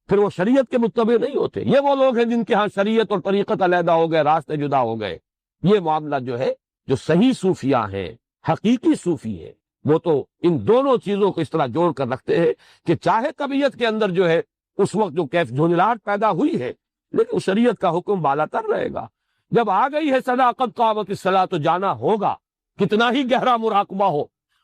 پھر وہ شریعت کے متبع نہیں ہوتے. یہ وہ لوگ ہیں جن کے ہاں شریعت اور طریقت علیحدہ ہو گئے، راستے جدا ہو گئے. یہ معاملہ جو ہے، جو صحیح صوفیاء ہیں، حقیقی صوفی ہے، وہ تو ان دونوں چیزوں کو اس طرح جوڑ کر رکھتے ہیں کہ چاہے طبیعت کے اندر جو ہے اس وقت جو کیف جھنجھلاہٹ پیدا ہوئی ہے، لیکن شریعت کا حکم بالا تر رہے گا. جب آ گئی ہے صداقت قامت الصلاۃ، تو جانا ہوگا، کتنا ہی گہرا مراقبہ ہو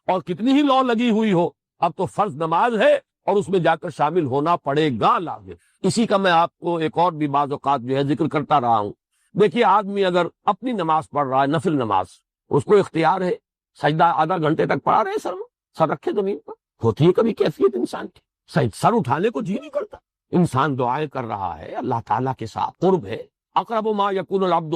اور کتنی ہی لو لگی ہوئی ہو. اب تو فرض نماز ہے اور اس میں جا کر شامل ہونا پڑے گا لازم. اسی کا میں آپ کو ایک اور بھی بعض اوقات جو ہے ذکر کرتا رہا ہوں. دیکھیے، آدمی اگر اپنی نماز پڑھ رہا ہے، نفل نماز، اس کو اختیار ہے، سجدہ آدھا گھنٹے تک پڑھا رہے، سر رکھے زمین پر. ہوتی ہے کبھی کیفیت انسان کی، سر اٹھانے کو جی نہیں کرتا. انسان دعائیں کر رہا ہے، اللہ تعالیٰ کے ساتھ قرب ہے. اقرب ما یکون العبد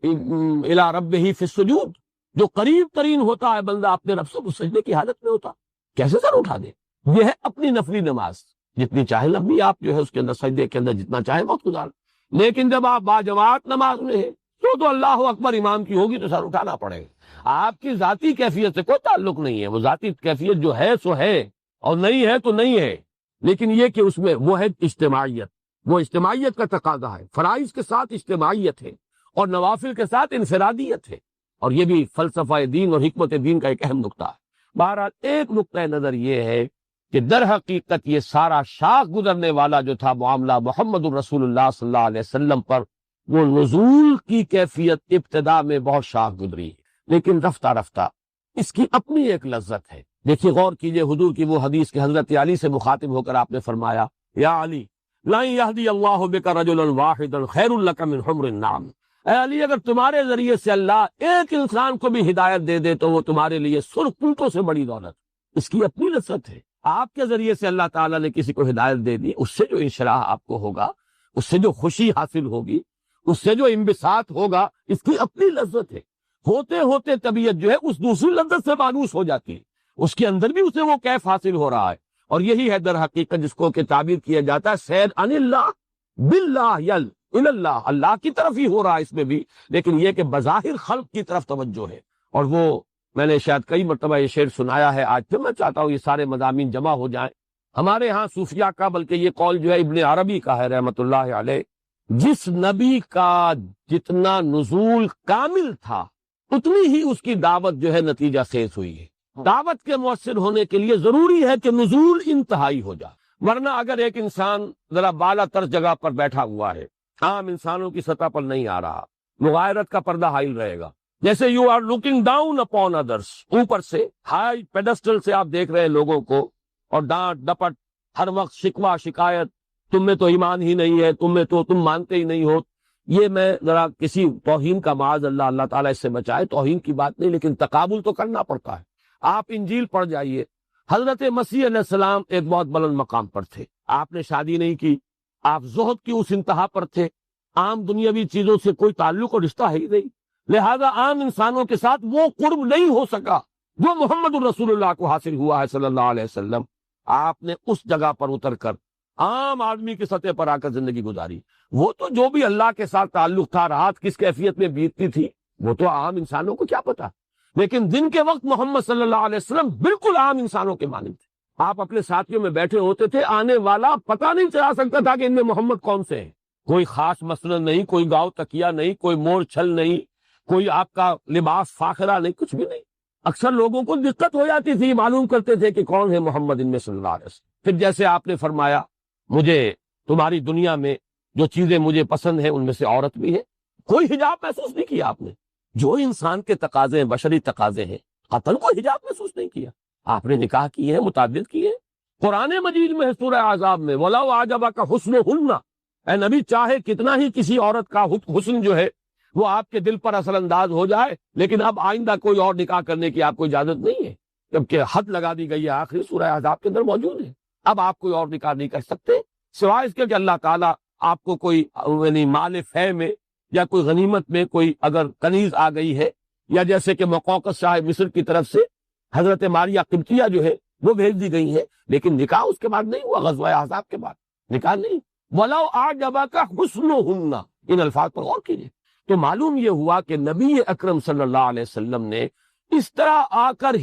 الی ربہ فی السجود، جو قریب ترین ہوتا ہے بندہ اپنے رب سے، وہ سجدے کی حالت میں ہوتا، کیسے سر اٹھا دے؟ یہ ہے اپنی نفلی نماز. جتنی چاہے لمبی آپ جو ہے اس کے اندر سجدے کے اندر جتنا چاہے وقت گزار. لیکن جب آپ باجماعت نماز میں ہے تو اللہ اکبر امام کی ہوگی تو سر اٹھانا پڑے گا. آپ کی ذاتی کیفیت سے کوئی تعلق نہیں ہے. وہ ذاتی کیفیت جو ہے سو ہے، اور نہیں ہے تو نہیں ہے. لیکن یہ کہ اس میں وہ ہے اجتماعیت، وہ اجتماعیت کا تقاضا ہے. فرائض کے ساتھ اجتماعیت ہے اور نوافل کے ساتھ انفرادیت ہے. اور یہ بھی فلسفہ دین اور حکمت دین کا ایک اہم نقطہ ہے. بہرحال ایک نقطہ نظر یہ ہے کہ در حقیقت یہ سارا شاخ گزرنے والا جو تھا معاملہ محمد الرسول اللہ صلی اللہ علیہ وسلم پر، وہ نزول کی کیفیت ابتدا میں بہت شاخ گزری، لیکن رفتہ رفتہ اس کی اپنی ایک لذت ہے. دیکھیے، غور کیجئے، حضور کی وہ حدیث کہ حضرت علی سے مخاطب ہو کر آپ نے فرمایا، یا علی لَن يَهْدِيَ اللَّهُ بِكَ رَجُلًا وَاحِدًا خَيْرٌ لَكَ مِنْ حُمْرِ النَّعَمِ۔ اے علی، اگر تمہارے ذریعے سے اللہ ایک انسان کو بھی ہدایت دے دے تو وہ تمہارے لیے سرخ اونٹوں سے بڑی دولت، اس کی اپنی لذت ہے۔ آپ کے ذریعے سے اللہ تعالیٰ نے کسی کو ہدایت دے دی، اس سے جو انشراح آپ کو ہوگا، اس سے جو خوشی حاصل ہوگی، اس سے جو انبساط ہوگا، اس کی اپنی لذت ہے۔ ہوتے ہوتے طبیعت جو ہے اس دوسری لذت سے مانوس ہو جاتی ہے، اس کے اندر بھی اسے وہ کیف حاصل ہو رہا ہے۔ اور یہی ہے در حقیقت جس کو کہ تعبیر کیا جاتا ہے سیر ان اللہ باللہ یل اللہ، اللہ کی طرف ہی ہو رہا ہے اس میں بھی، لیکن یہ کہ بظاہر خلق کی طرف توجہ ہے۔ اور وہ میں نے شاید کئی مرتبہ یہ شعر سنایا ہے، آج پھر میں چاہتا ہوں یہ سارے مضامین جمع ہو جائیں۔ ہمارے ہاں صوفیاء کا، بلکہ یہ قول جو ہے ابن عربی کا ہے رحمت اللہ علیہ، جس نبی کا جتنا نزول کامل تھا اتنی ہی اس کی دعوت جو ہے نتیجہ خیز ہوئی ہے۔ دعوت کے مؤثر ہونے کے لیے ضروری ہے کہ نزول انتہائی ہو جائے، ورنہ اگر ایک انسان ذرا بالا تر جگہ پر بیٹھا ہوا ہے، عام انسانوں کی سطح پر نہیں آ رہا، مغایرت کا پردہ حائل رہے گا، جیسے you are looking down upon others, اوپر سے ہائی پیڈسٹل سے آپ دیکھ رہے ہیں لوگوں کو، اور ڈانٹ ڈپٹ، ہر وقت شکوہ شکایت، تم میں تو ایمان ہی نہیں ہے، تم مانتے ہی نہیں ہو۔ یہ میں ذرا کسی توہین کا معاذ اللہ، اللہ تعالیٰ اس سے بچائے، توہین کی بات نہیں، لیکن تقابل تو کرنا پڑتا ہے۔ آپ انجیل پڑھ جائیے، حضرت مسیح علیہ السلام ایک بہت بلند مقام پر تھے، آپ نے شادی نہیں کی، آپ زہد کی اس انتہا پر تھے، عام دنیاوی چیزوں سے کوئی تعلق اور رشتہ ہے ہی نہیں، لہذا عام انسانوں کے ساتھ وہ قرب نہیں ہو سکا جو محمد الرسول اللہ کو حاصل ہوا ہے صلی اللہ علیہ وسلم۔ آپ نے اس جگہ پر اتر کر عام آدمی کی سطح پر آ کر زندگی گزاری۔ وہ تو جو بھی اللہ کے ساتھ تعلق تھا، رات کس کیفیت میں بیتتی تھی، وہ تو عام انسانوں کو کیا پتا، لیکن دن کے وقت محمد صلی اللہ علیہ وسلم بالکل عام انسانوں کے مانند تھے۔ آپ اپنے ساتھیوں میں بیٹھے ہوتے تھے، آنے والا پتہ نہیں چلا سکتا تھا کہ ان میں محمد کون سے ہیں۔ کوئی خاص مسند نہیں، کوئی گاؤ تکیہ نہیں، کوئی مور چھل نہیں، کوئی آپ کا لباس فاخرہ نہیں، کچھ بھی نہیں۔ اکثر لوگوں کو دقت ہو جاتی تھی، معلوم کرتے تھے کہ کون ہے محمد ان میں صلی اللہ علیہ وسلم۔ پھر جیسے آپ نے فرمایا، مجھے تمہاری دنیا میں جو چیزیں مجھے پسند ہیں ان میں سے عورت بھی ہے، کوئی حجاب محسوس نہیں کیا آپ نے۔ جو انسان کے تقاضے ہیں، بشری تقاضے ہیں، قتل کو حجاب محسوس نہیں کیا۔ آپ نے نکاح کیے ہیں، متعدد کیے ہیں۔ قرآن مجید میں ہے سورہ احزاب میں، وَلَوْ أَعْجَبَكَ حُسْنُهُنَّ، اے نبی چاہے کتنا ہی کسی عورت کا حسن جو ہے وہ آپ کے دل پر اثر انداز ہو جائے، لیکن اب آئندہ کوئی اور نکاح کرنے کی آپ کو اجازت نہیں ہے، جبکہ حد لگا دی گئی ہے، آخری سورہ احزاب کے اندر موجود ہے۔ اب آپ کوئی اور نکاح نہیں کر سکتے سوائے اس کے کہ اللہ تعالیٰ آپ کو کوئی یعنی مال فے میں یا کوئی غنیمت میں کوئی اگر کنیز آ گئی ہے، یا جیسے کہ مقوقس شاہ مصر کی طرف سے حضرت ماریہ قبطیہ جو ہے وہ بھیج دی گئی ہے، لیکن نکاح اس کے بعد نہیں ہوا، غزوہ احزاب کے بعد نکاح نہیں۔ وَلَوْ أَعْجَبَكَ حُسْنُهُنَّ، ان الفاظ پر غور کیجیے۔ تو معلوم یہ ہوا کہ نبی اکرم صلی اللہ علیہ وسلم نے اس طرح آ کر